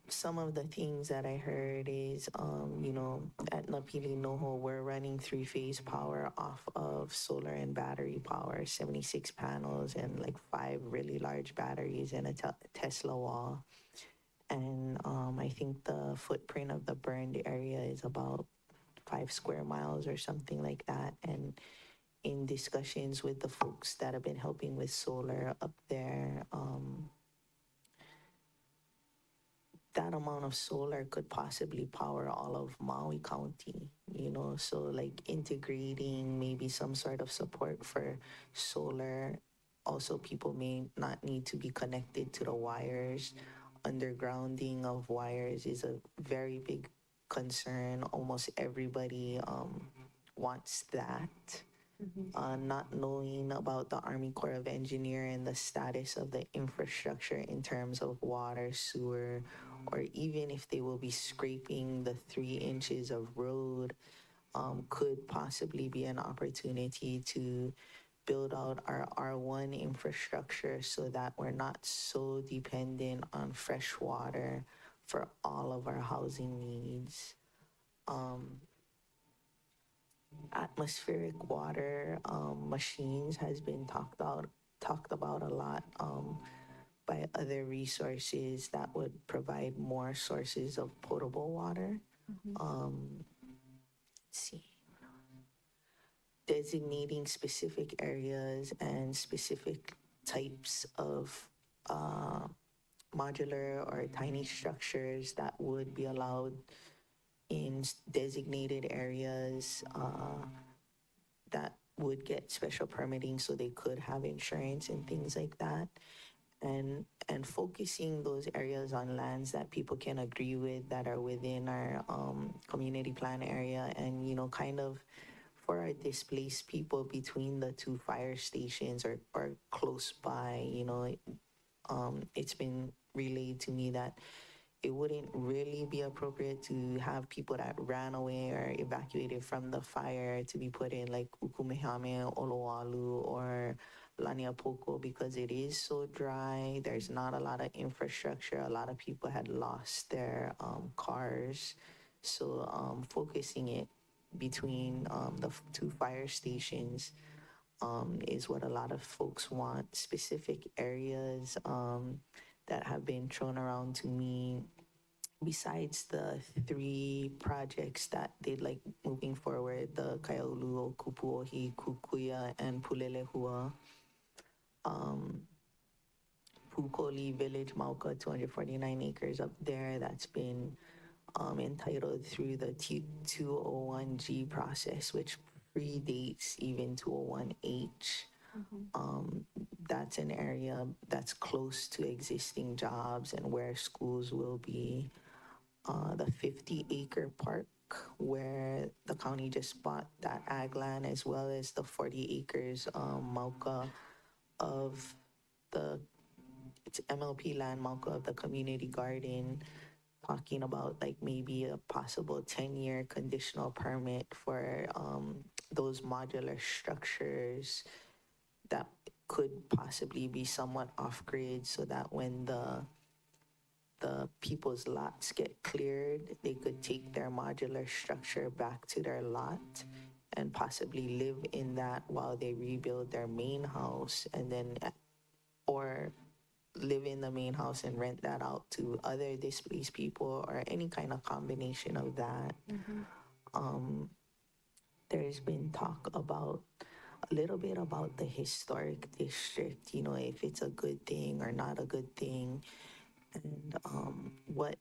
some of the things that I heard is at Napili Noho we're running 3-phase power off of solar and battery power, 76 panels and like 5 really large batteries and a Tesla wall. And I think the footprint of the burned area is about 5 square miles or something like that. And in discussions with the folks that have been helping with solar up there, that amount of solar could possibly power all of Maui County, so like integrating maybe some sort of support for solar. Also, people may not need to be connected to the wires. Undergrounding of wires is a very big concern. Almost everybody wants that. Mm-hmm. Not knowing about the Army Corps of Engineers and the status of the infrastructure in terms of water, sewer, or even if they will be scraping the 3 inches of road, could possibly be an opportunity to build out our R1 infrastructure so that we're not so dependent on fresh water for all of our housing needs. Atmospheric water machines has been talked about a lot by other resources that would provide more sources of potable water. Mm-hmm. Let's see. Designating specific areas and specific types of modular or tiny structures that would be allowed in designated areas that would get special permitting so they could have insurance and things like that. And focusing those areas on lands that people can agree with that are within our community plan area, and kind of for our displaced people between the 2 fire stations or close by, it's been relayed to me that it wouldn't really be appropriate to have people that ran away or evacuated from the fire to be put in like Ukumehame, Olowalu, or Laniapoko because it is so dry. There's not a lot of infrastructure. A lot of people had lost their cars. So focusing it between the two fire stations is what a lot of folks want. Specific areas that have been thrown around to me, besides the three projects that they'd like moving forward, the Kaiaulu, Kupuohi, Kukuya, and Pulelehua. Pukoli Village, Mauka, 249 acres up there, that's been entitled through the 201G process, which predates even 201H. That's an area that's close to existing jobs and where schools will be. The 50-acre park where the county just bought that ag land, as well as the 40 acres Mauka of the, it's MLP land, Mauka of the community garden, talking about like maybe a possible 10-year conditional permit for those modular structures that could possibly be somewhat off-grid, so that when the people's lots get cleared, they could take their modular structure back to their lot and possibly live in that while they rebuild their main house, and then, or live in the main house and rent that out to other displaced people, or any kind of combination of that. There's been talk about a little bit about the historic district, you know, if it's a good thing or not a good thing, and what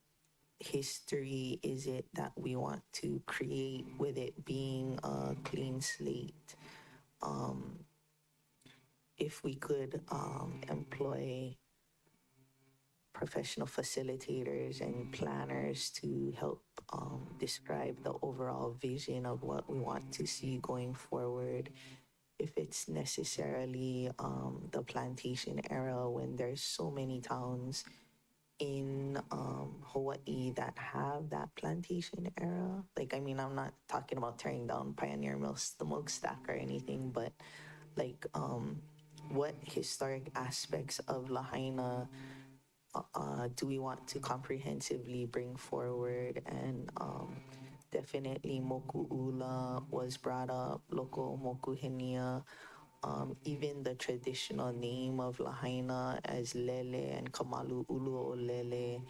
history is it that we want to create with it being a clean slate. If we could employ professional facilitators and planners to help describe the overall vision of what we want to see going forward. If it's necessarily the plantation era, when there's so many towns in Hawaii that have that plantation era. Like, I mean, I'm not talking about tearing down Pioneer Mill smokestack or anything, but like what historic aspects of Lahaina do we want to comprehensively bring forward? And definitely Moku'ula was brought up, local Mokuhenia, even the traditional name of Lahaina as Lele and Kamalu Ulu o Lele,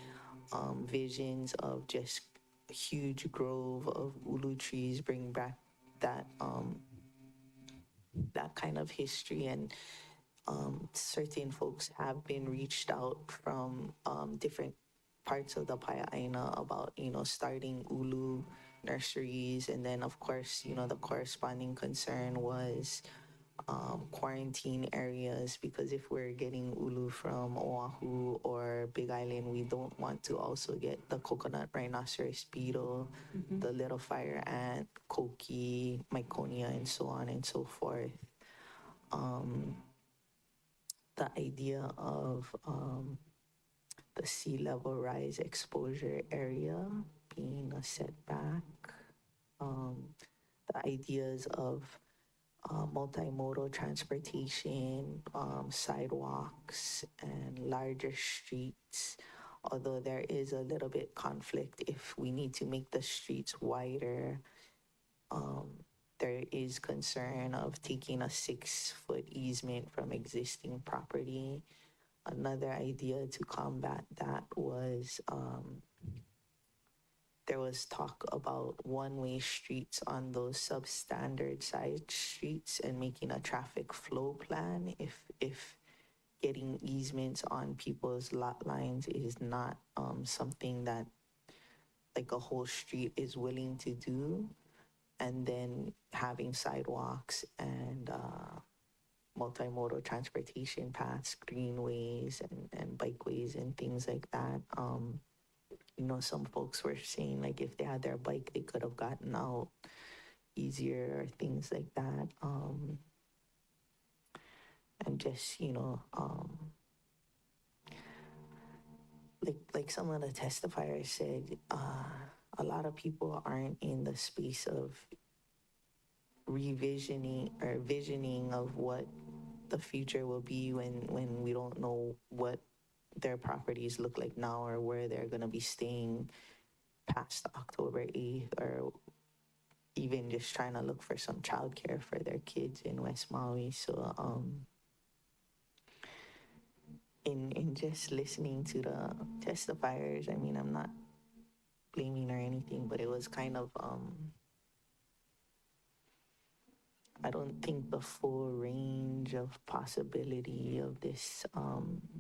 visions of just a huge grove of ulu trees bring back that that kind of history. And certain folks have been reached out from different parts of the Pai'aina about, you know, starting ulu nurseries. And then, of course, you know, the corresponding concern was quarantine areas, because if we're getting ulu from Oahu or Big Island, we don't want to also get the coconut rhinoceros beetle, the little fire ant, koki, myconia, and so on and so forth. The idea of the sea level rise exposure area being a setback, the ideas of multimodal transportation, sidewalks, and larger streets. Although there is a little bit conflict if we need to make the streets wider, there is concern of taking a 6-foot easement from existing property. Another idea to combat that was there was talk about one-way streets on those substandard side streets and making a traffic flow plan if getting easements on people's lot lines is not something that like a whole street is willing to do. And then having sidewalks and multimodal transportation paths, greenways and bikeways and things like that. You know, some folks were saying like if they had their bike, they could have gotten out easier or things like that. And just, you know, like some of the testifiers said, a lot of people aren't in the space of revisioning or visioning of what the future will be when we don't know what their properties look like now or where they're going to be staying past October 8th or even just trying to look for some childcare for their kids in West Maui. So in just listening to the testifiers, I mean, I'm not blaming or anything, but it was kind of I don't think the full range of possibility of this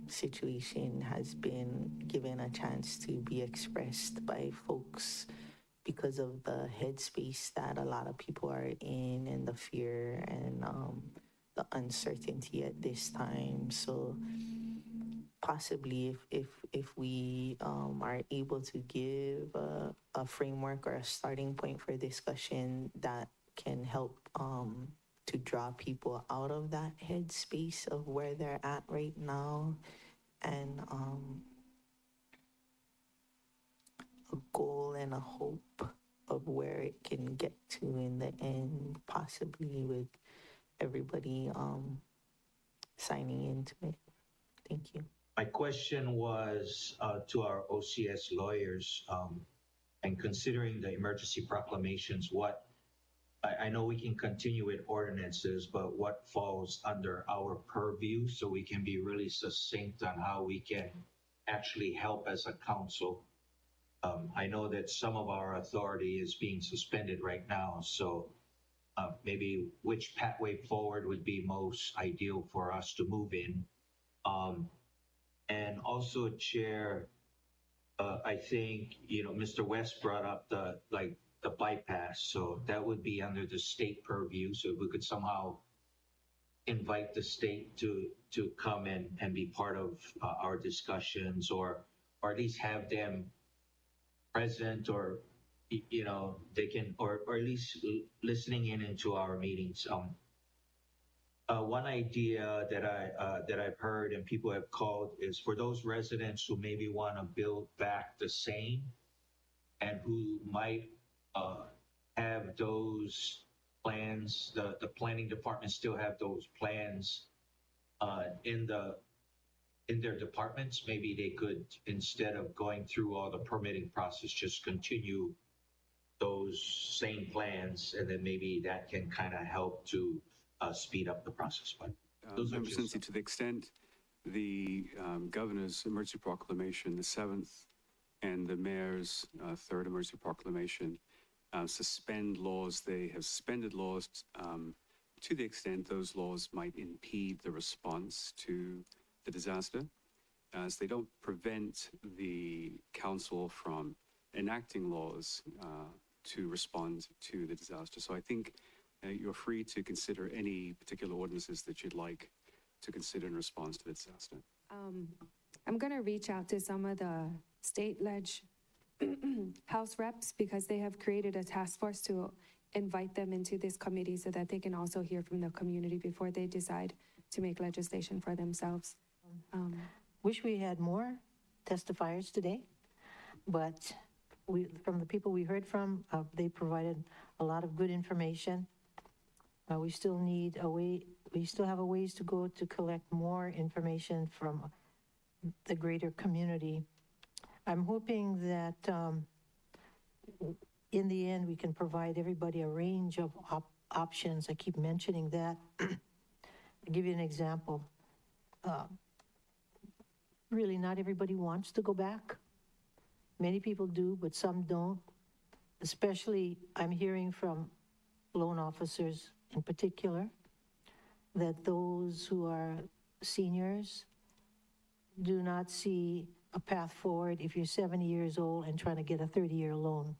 situation has been given a chance to be expressed by folks because of the headspace that a lot of people are in and the fear and the uncertainty at this time. So possibly if we are able to give a framework or a starting point for discussion that can help to draw people out of that headspace of where they're at right now and a goal and a hope of where it can get to in the end, possibly with everybody signing into it. Thank you. My question was to our OCS lawyers, and considering the emergency proclamations, I know we can continue with ordinances, but what falls under our purview so we can be really succinct on how we can actually help as a council. I know that some of our authority is being suspended right now, so maybe which pathway forward would be most ideal for us to move in. And also, Chair, I think, Mr. West brought up the bypass, so that would be under the state purview. So if we could somehow invite the state to come and be part of our discussions, or at least have them present, or they can, or at least listening into our meetings. One idea that I've heard and people have called is for those residents who maybe want to build back the same and who might have those plans, the planning department still have those plans in their departments. Maybe they could, instead of going through all the permitting process, just continue those same plans, and then maybe that can kind of help to speed up the process. But those are just to the extent the governor's emergency proclamation, the 7th, and the mayor's third emergency proclamation suspend laws. They have suspended laws to the extent those laws might impede the response to the disaster, as they don't prevent the council from enacting laws to respond to the disaster. So I think you're free to consider any particular ordinances that you'd like to consider in response to the disaster. I'm going to reach out to some of the state House reps, because they have created a task force to invite them into this committee so that they can also hear from the community before they decide to make legislation for themselves. Wish we had more testifiers today, but from the people we heard from, they provided a lot of good information. We still have a ways to go to collect more information from the greater community. I'm hoping that in the end, we can provide everybody a range of options. I keep mentioning that. I'll give you an example. Really, not everybody wants to go back. Many people do, but some don't. Especially, I'm hearing from loan officers in particular, that those who are seniors do not see a path forward if you're 70 years old and trying to get a 30-year loan.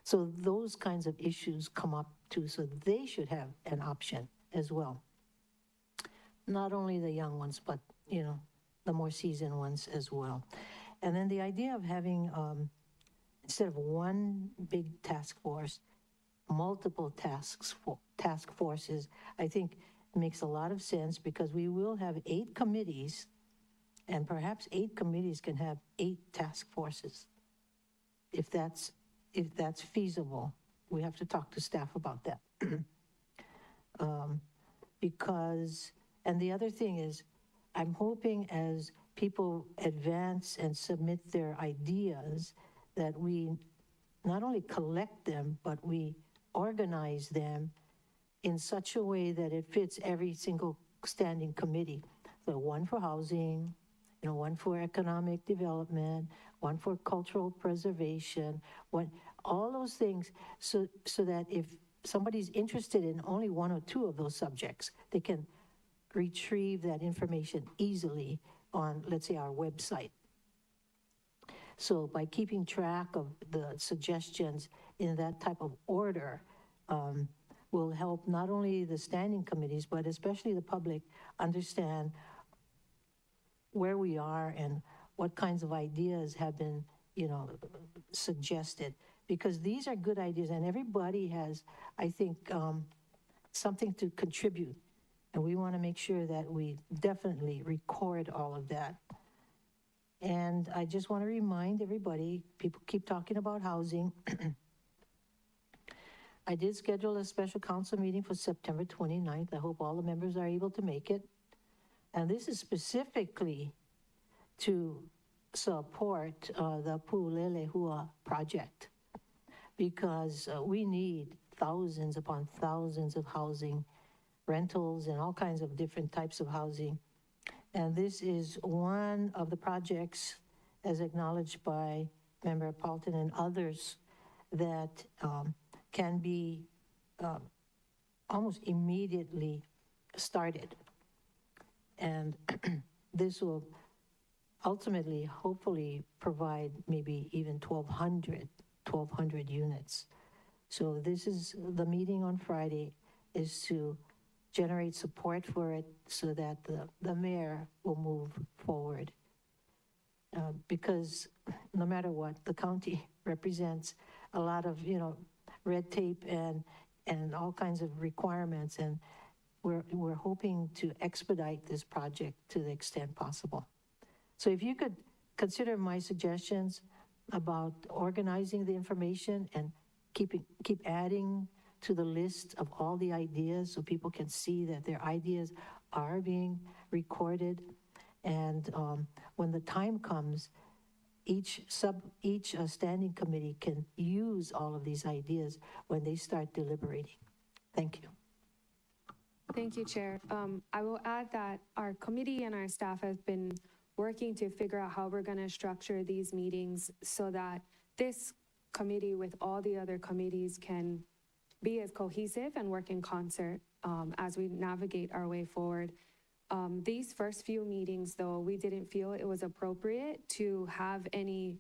So those kinds of issues come up too, so they should have an option as well. Not only the young ones, but, the more seasoned ones as well. And then the idea of having, instead of one big task force, multiple task forces, I think makes a lot of sense, because we will have 8 committees, and perhaps 8 committees can have 8 task forces. If that's feasible, we have to talk to staff about that. And the other thing is, I'm hoping as people advance and submit their ideas, that we not only collect them, but we organize them in such a way that it fits every single standing committee. So one for housing, one for economic development, one for cultural preservation, all those things, so that if somebody's interested in only one or two of those subjects, they can retrieve that information easily on, let's say, our website. So by keeping track of the suggestions in that type of order, will help not only the standing committees, but especially the public understand where we are and what kinds of ideas have been, suggested. Because these are good ideas, and everybody has, I think, something to contribute. And we want to make sure that we definitely record all of that. And I just want to remind everybody, people keep talking about housing. I did schedule a special council meeting for September 29th. I hope all the members are able to make it. And this is specifically to support the Pu'ulelehua project, because we need thousands upon thousands of housing, rentals, and all kinds of different types of housing. And this is one of the projects, as acknowledged by Member Paulton and others, that can be almost immediately started. And this will ultimately, hopefully, provide maybe even 1,200 units. So this is the meeting on Friday, is to generate support for it so that the mayor will move forward. Because no matter what, the county represents a lot of, red tape and all kinds of requirements, and we're hoping to expedite this project to the extent possible. So if you could consider my suggestions about organizing the information and keep adding to the list of all the ideas so people can see that their ideas are being recorded. And when the time comes, each standing committee can use all of these ideas when they start deliberating. Thank you. Thank you, Chair. I will add that our committee and our staff have been working to figure out how we're going to structure these meetings so that this committee with all the other committees can be as cohesive and work in concert as we navigate our way forward. These first few meetings, though, we didn't feel it was appropriate to have any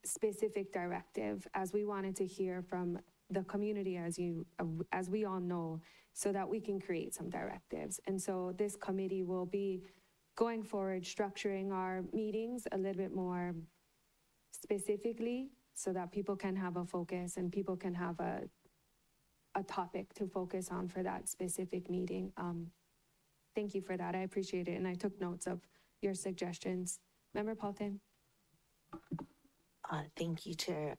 specific directive, as we wanted to hear from the community, as we all know, so that we can create some directives. And so this committee will be going forward, structuring our meetings a little bit more specifically so that people can have a focus and people can have a topic to focus on for that specific meeting. Thank you for that. I appreciate it. And I took notes of your suggestions. Member Paulton? Thank you, Chair.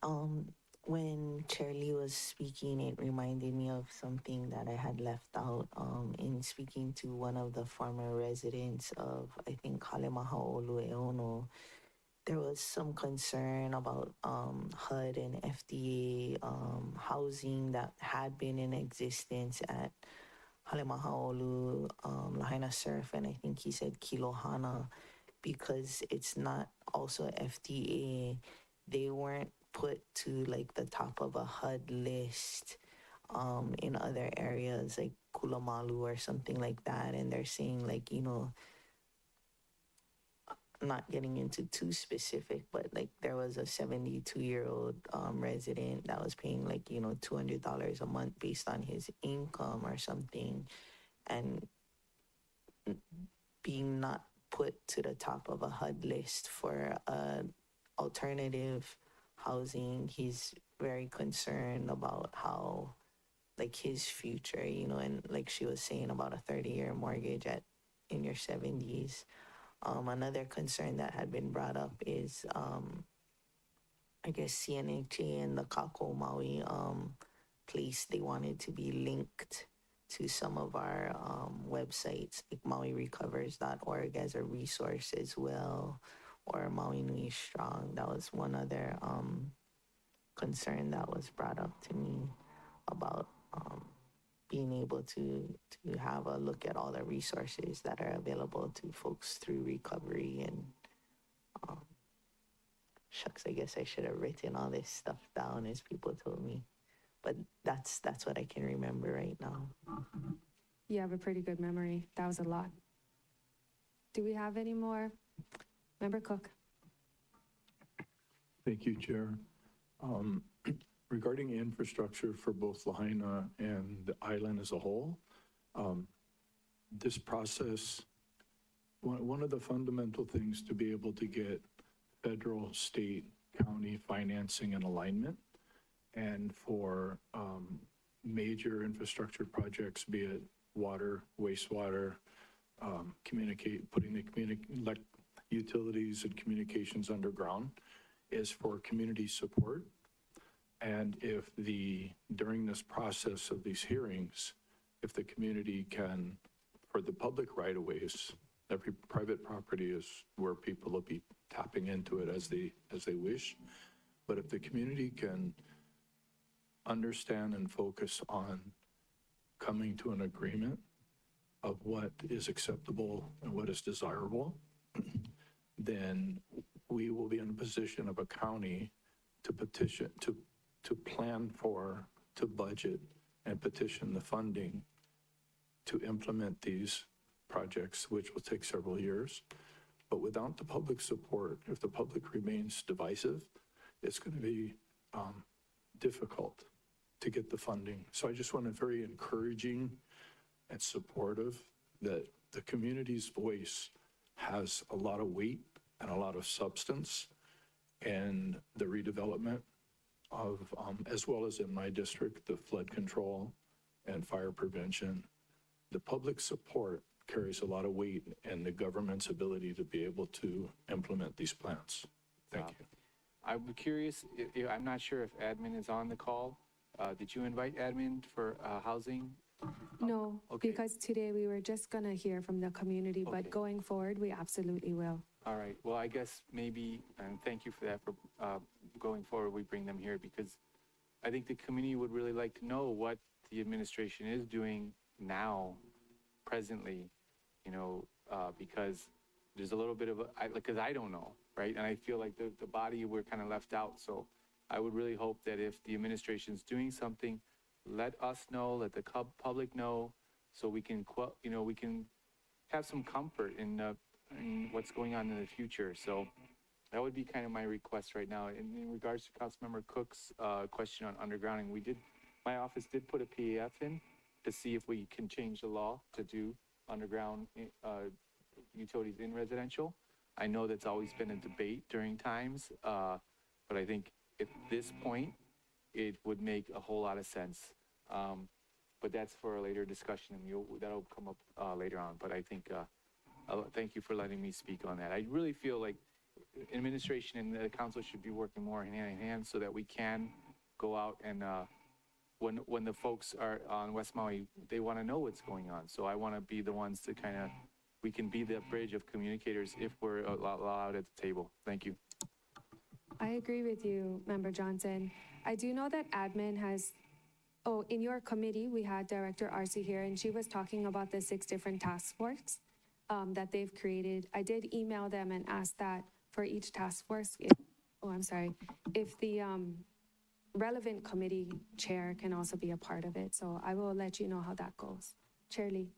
When Chair Lee was speaking, it reminded me of something that I had left out in speaking to one of the former residents of, I think, Halemaha'olu'eono. There was some concern about HUD and FDA housing that had been in existence at Halemaha'olu, Lahaina Surf, and I think he said Kilohana, because it's not also FDA. They weren't put to like the top of a HUD list in other areas like Kulamalu or something like that. And they're saying like, not getting into too specific, but like there was a 72-year-old resident that was paying like, $200 a month based on his income or something, and being not put to the top of a HUD list for alternative housing. He's very concerned about how, like, his future, and like she was saying about a 30-year mortgage in your 70s. Another concern that had been brought up is, I guess, Cmte and the Kako Maui place, they wanted to be linked to some of our websites, like MauiRecovers.org as a resource as well, or Maui Nui Strong. That was one other concern that was brought up to me. about being able to have a look at all the resources that are available to folks through recovery. And shucks, I guess I should have written all this stuff down as people told me, but that's what I can remember right now. You have a pretty good memory. That was a lot. Do we have any more? Member Cook? Thank you, Chair. Regarding infrastructure for both Lahaina and the island as a whole, this process, one of the fundamental things to be able to get federal, state, county financing and alignment, and for major infrastructure projects, be it water, wastewater, putting the utilities and communications underground, is for community support. And if during this process of these hearings, if the community can, for the public right-of-ways, every private property is where people will be tapping into it as they wish. But if the community can understand and focus on coming to an agreement of what is acceptable and what is desirable, then we will be in a position of a county to petition, to plan for, to budget and petition the funding to implement these projects, which will take several years. But without the public support, if the public remains divisive, it's going to be difficult to get the funding. So I just want to very encouraging and supportive that the community's voice has a lot of weight and a lot of substance, and the redevelopment of, as well as in my district, the flood control and fire prevention. The public support carries a lot of weight in the government's ability to be able to implement these plans. Thank you. I'm curious, I'm not sure if admin is on the call. Did you invite admin for housing? No, Okay. because today we were just gonna hear from the community, but Okay. going forward, we absolutely will. All right, well, I guess maybe, and thank you for that, for going forward, we bring them here, because I think the community would really like to know what the administration is doing now, presently, because there's a little bit of, because I don't know, right? And I feel like the body, we're kind of left out. So I would really hope that if the administration's doing something, let us know, let the public know, so we can, we can have some comfort in what's going on in the future. So that would be kind of my request right now. In regards to Councilmember Cook's question on undergrounding, my office did put a PAF in to see if we can change the law to do underground utilities in residential. I know that's always been a debate during times, but I think at this point, it would make a whole lot of sense. But that's for a later discussion, and that'll come up later on. But I think, thank you for letting me speak on that. I really feel like administration and the council should be working more hand in hand so that we can go out and when the folks are on West Maui, they want to know what's going on. So I want to be the ones to we can be the bridge of communicators if we're allowed at the table. Thank you. I agree with you, Member Johnson. I do know that admin has, in your committee, we had Director Arce here, and she was talking about the 6 different task forces that they've created. I did email them and ask that for each task force, if the relevant committee chair can also be a part of it. So I will let you know how that goes. Chair Lee.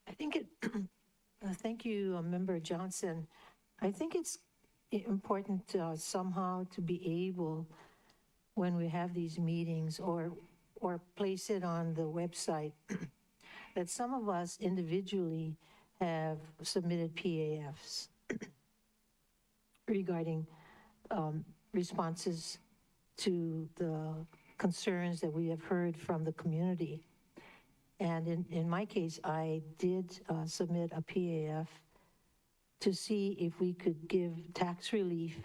I think thank you, Member Johnson. I think it's important somehow to be able, when we have these meetings or place it on the website, that some of us individually have submitted PAFs regarding responses to the concerns that we have heard from the community. And in my case, I did submit a PAF to see if we could give tax relief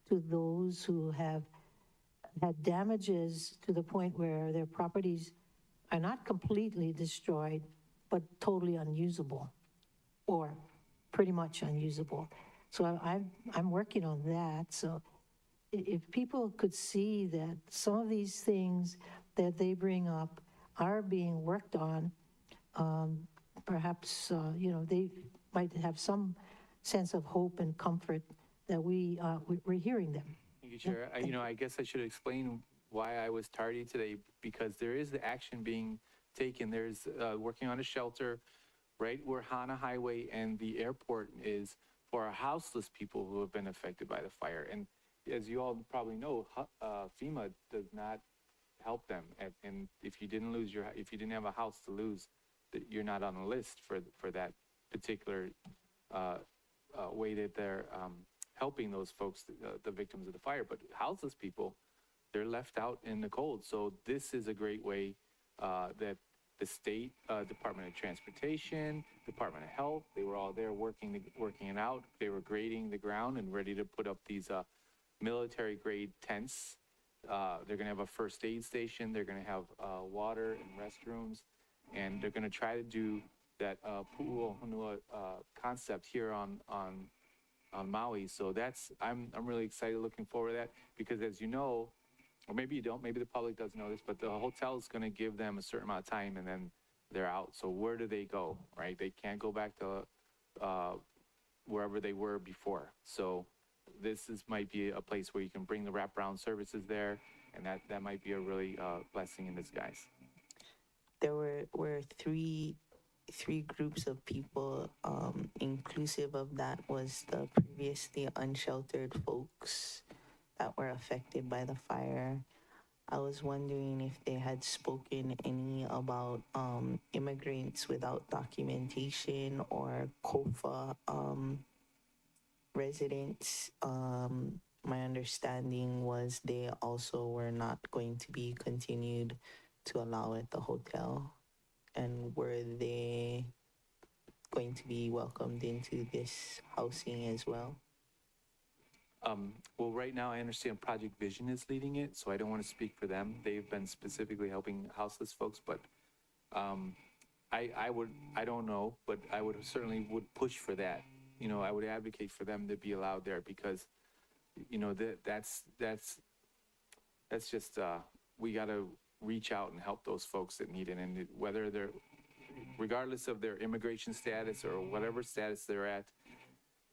to those who have had damages to the point where their properties are not completely destroyed, but totally unusable, or pretty much unusable. So I'm working on that. So if people could see that some of these things that they bring up are being worked on, perhaps, they might have some sense of hope and comfort that we're hearing them. Thank you, Chair. I guess I should explain why I was tardy today, because there is the action being taken. There's working on a shelter right where Hana Highway and the airport is for our houseless people who have been affected by the fire. And as you all probably know, FEMA does not help them. And if you didn't have a house to lose, you're not on the list for that particular way that they're helping those folks, the victims of the fire. But houseless people, they're left out in the cold. So this is a great way that the state Department of Transportation, Department of Health, they were all there working it out. They were grading the ground and ready to put up these military grade tents. They're gonna have a first aid station. They're gonna have water and restrooms, and they're gonna try to do that Pu'uhonua concept here on Maui. So I'm really excited, looking forward to that, because as you know, or maybe you don't, maybe the public doesn't know this, but the hotel is going to give them a certain amount of time and then they're out. So where do they go, right? They can't go back to wherever they were before. So might be a place where you can bring the wraparound services there, and that might be a really blessing in disguise. There were three groups of people. Inclusive of that was the previously unsheltered folks that were affected by the fire. I was wondering if they had spoken any about immigrants without documentation or COFA residents. My understanding was they also were not going to be continued to allow at the hotel. And were they going to be welcomed into this housing as well? Well, right now I understand Project Vision is leading it, so I don't want to speak for them. They've been specifically helping houseless folks, but I don't know, but I would certainly push for that. I would advocate for them to be allowed there, because that's just we got to reach out and help those folks that need it, and whether they're, regardless of their immigration status or whatever status they're at,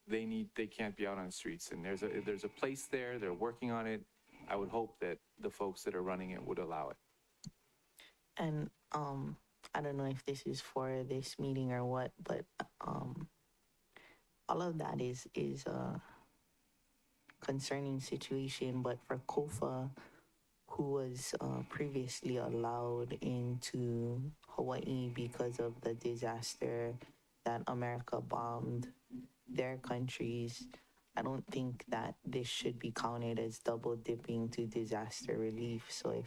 they can't be out on the streets. And there's a place there. They're working on it. I would hope that the folks that are running it would allow it. And I don't know if this is for this meeting or what, but all of that is a concerning situation. But for COFA, who was previously allowed into Hawaii because of the disaster that America bombed their countries, I don't think that this should be counted as double dipping to disaster relief. So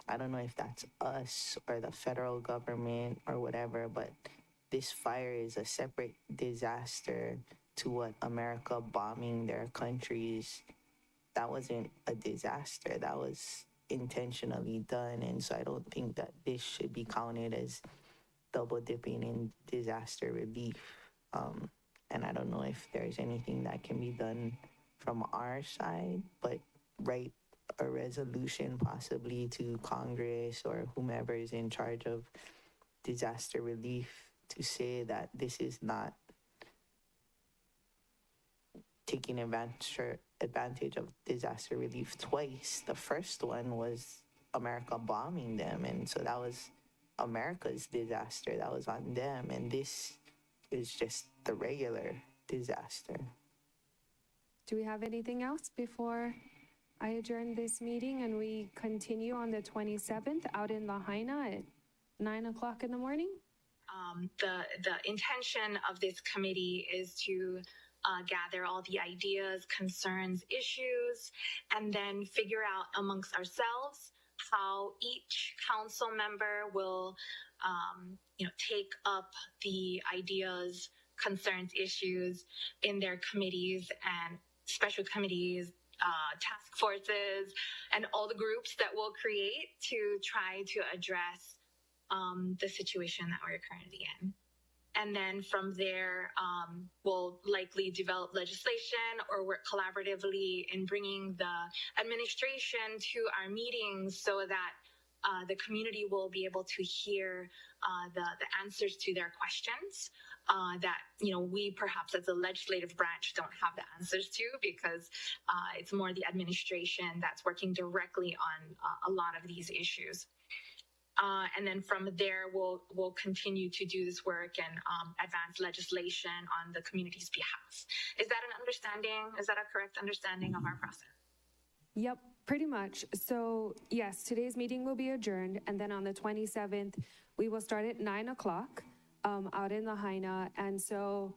I don't know if that's us or the federal government or whatever, but this fire is a separate disaster to what America bombing their countries. That wasn't a disaster. That was intentionally done. And so I don't think that this should be counted as double dipping in disaster relief. And I don't know if there's anything that can be done from our side, but write a resolution possibly to Congress or whomever is in charge of disaster relief to say that this is not taking advantage of disaster relief twice. The first one was America bombing them, and so that was America's disaster. That was on them, and this is just the regular disaster. Do we have anything else before I adjourn this meeting and we continue on the 27th out in Lahaina at 9 o'clock in the morning? The intention of this committee is to gather all the ideas, concerns, issues, and then figure out amongst ourselves how each council member will take up the ideas, concerns, issues in their committees and special committees, task forces, and all the groups that we'll create to try to address the situation that we're currently in. And then from there, we'll likely develop legislation or work collaboratively in bringing the administration to our meetings so that the community will be able to hear the answers to their questions that, we perhaps as a legislative branch don't have the answers to, because it's more the administration that's working directly on a lot of these issues. And then from there, we'll continue to do this work and advance legislation on the community's behalf. Is that an understanding? Is that a correct understanding of our process? Yep, pretty much. So yes, today's meeting will be adjourned, and then on the 27th, we will start at 9 o'clock out in Lahaina. And so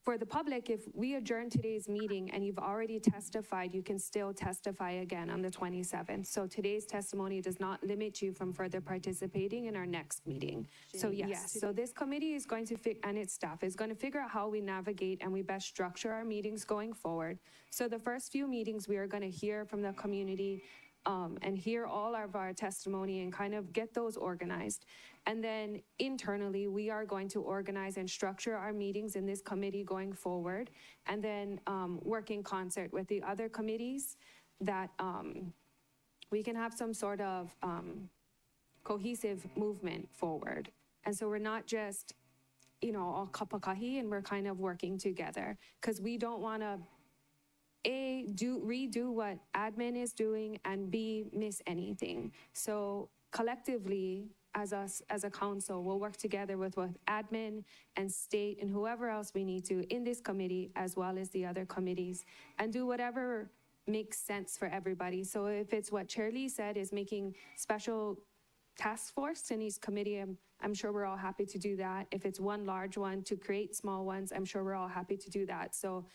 for the public, if we adjourn today's meeting and you've already testified, you can still testify again on the 27th. So today's testimony does not limit you from further participating in our next meeting. So yes, so this committee is going to, and its staff is going to figure out how we navigate and we best structure our meetings going forward. So the first few meetings, we are going to hear from the community and hear all of our testimony and kind of get those organized. And then internally, we are going to organize and structure our meetings in this committee going forward, and then work in concert with the other committees that we can have some sort of cohesive movement forward. And so we're not just, all kapakahi, and we're kind of working together, because we don't want to redo what admin is doing, and B, miss anything. So collectively, as us, as a council, we'll work together with admin and state and whoever else we need to in this committee, as well as the other committees, and do whatever makes sense for everybody. So if it's what Chair Lee said, is making special task force in each committee, I'm sure we're all happy to do that. If it's one large one to create small ones, I'm sure we're all happy to do that. So,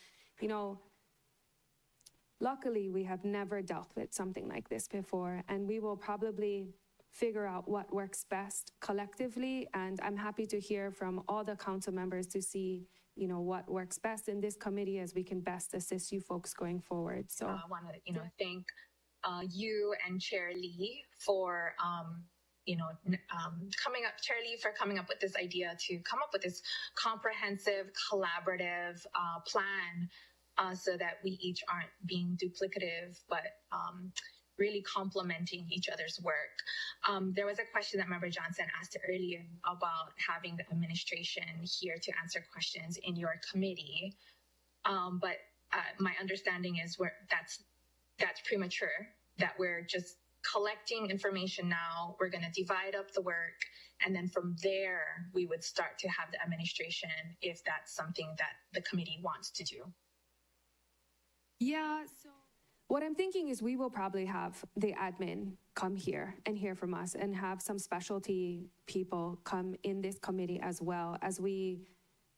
luckily, we have never dealt with something like this before, and we will probably figure out what works best collectively. And I'm happy to hear from all the council members to see, what works best in this committee as we can best assist you folks going forward. So I want to, thank you and Chair Lee for, Chair Lee for coming up with this idea to come up with this comprehensive, collaborative plan. So that we each aren't being duplicative, but really complementing each other's work. There was a question that Member Johnson asked earlier about having the administration here to answer questions in your committee. But my understanding is that's premature, that we're just collecting information now. We're going to divide up the work, and then from there, we would start to have the administration if that's something that the committee wants to do. yeah, so what I'm thinking is we will probably have the admin come here and hear from us, and have some specialty people come in this committee as well, as we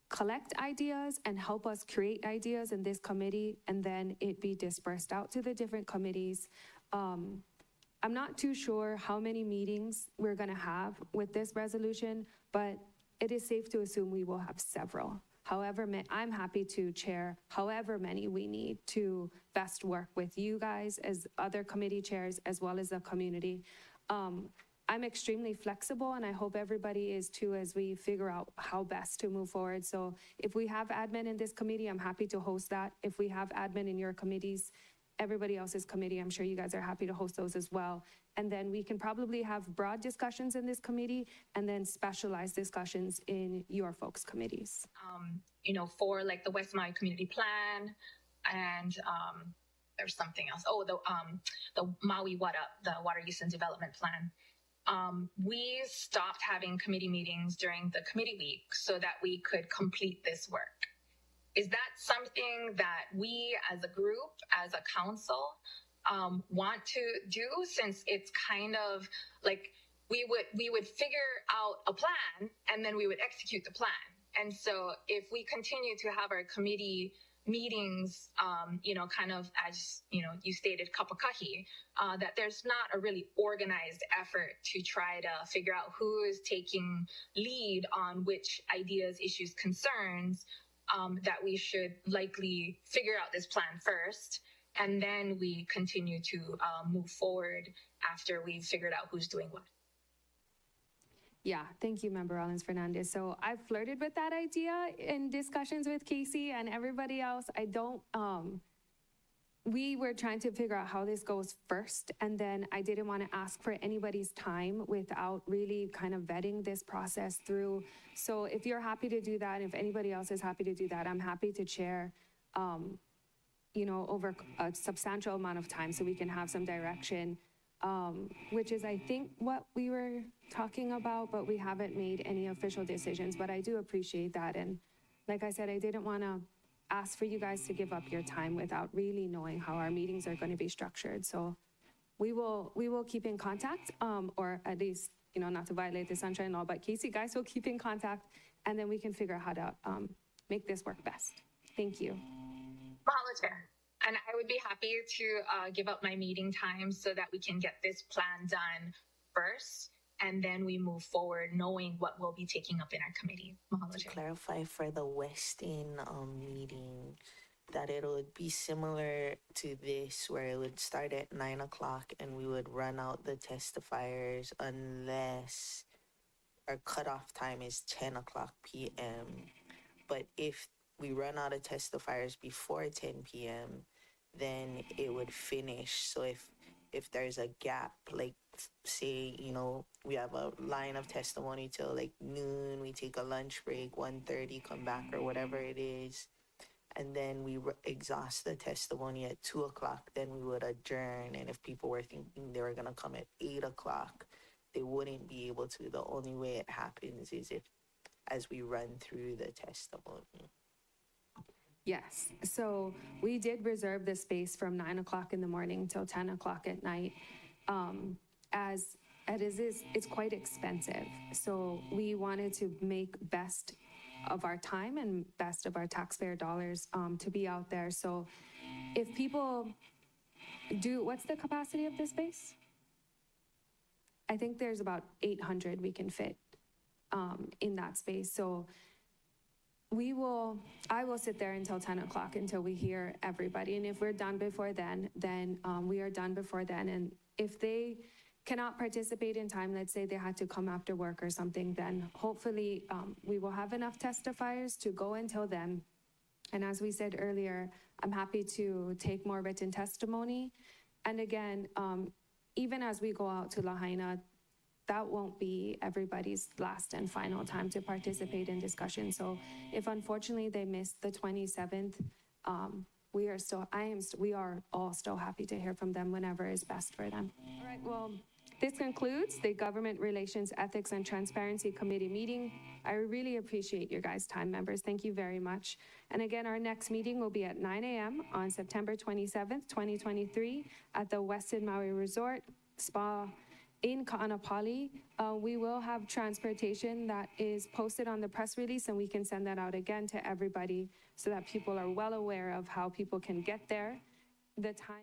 collect ideas and help us create ideas in this committee, and then it be dispersed out to the different committees. I'm not too sure how many meetings we're going to have with this resolution, but it is safe to assume we will have several. However, I'm happy to chair however many we need to best work with you guys as other committee chairs, as well as the community. I'm extremely flexible, and I hope everybody is too, as we figure out how best to move forward. So if we have admin in this committee, I'm happy to host that. If we have admin in your committees, everybody else's committee, I'm sure you guys are happy to host those as well. And then we can probably have broad discussions in this committee, and then specialized discussions in your folks' committees. For like the West Maui Community Plan, and there's something else. Oh, the Maui the Water Use and Development Plan. We stopped having committee meetings during the committee week so that we could complete this work. Is that something that we as a group, as a council, want to do, since it's kind of like we would figure out a plan and then we would execute the plan. And so if we continue to have our committee meetings, kind of as, you stated, kapakahi, that there's not a really organized effort to try to figure out who is taking lead on which ideas, issues, concerns, that we should likely figure out this plan first, and then we continue to move forward after we've figured out who's doing what. Yeah, thank you, Member Rollins Fernandez. So I've flirted with that idea in discussions with Casey and everybody else. We were trying to figure out how this goes first, and then I didn't want to ask for anybody's time without really kind of vetting this process through. So if you're happy to do that, if anybody else is happy to do that, I'm happy to chair, over a substantial amount of time so we can have some direction, which is, I think, what we were talking about, but we haven't made any official decisions. But I do appreciate that. And like I said, I didn't want to ask for you guys to give up your time without really knowing how our meetings are going to be structured. So we will keep in contact, or at least, not to violate the Sunshine Law, but Casey, guys will keep in contact, and then we can figure out how to make this work best. Thank you. Mahalo, Chair. And I would be happy to give up my meeting time so that we can get this plan done first, and then we move forward knowing what we'll be taking up in our committee. Mahalo, To Chair. clarify for the Westin meeting, that it would be similar to this, where it would start at 9 o'clock and we would run out the testifiers unless our cutoff time is 10 o'clock p.m. But if we run out of testifiers before 10 p.m., then it would finish. So if there's a gap, like say, we have a line of testimony till like noon, we take a lunch break, 1:30, come back or whatever it is, and then we exhaust the testimony at 2 o'clock, then we would adjourn. And if people were thinking they were going to come at 8 o'clock, they wouldn't be able to. The only way it happens is as we run through the testimony. Yes, so we did reserve the space from 9 o'clock in the morning till 10 o'clock at night. As it is, it's quite expensive. So we wanted to make best of our time and best of our taxpayer dollars to be out there. So if people what's the capacity of this space? I think there's about 800 we can fit in that space. So I will sit there until 10 o'clock until we hear everybody. And if we're done before then we are done before then. And if they cannot participate in time, let's say they had to come after work or something, then hopefully we will have enough testifiers to go until then. And as we said earlier, I'm happy to take more written testimony. And again, even as we go out to Lahaina, that won't be everybody's last and final time to participate in discussion. So if unfortunately they missed the 27th, we are all still happy to hear from them whenever is best for them. All right, well, this concludes the Government Relations, Ethics, and Transparency Committee meeting. I really appreciate your guys' time, members. Thank you very much. And again, our next meeting will be at 9 a.m. on September 27th, 2023 at the Westin Maui Resort Spa in Ka'anapali. We will have transportation that is posted on the press release, and we can send that out again to everybody so that people are well aware of how people can get there, the time.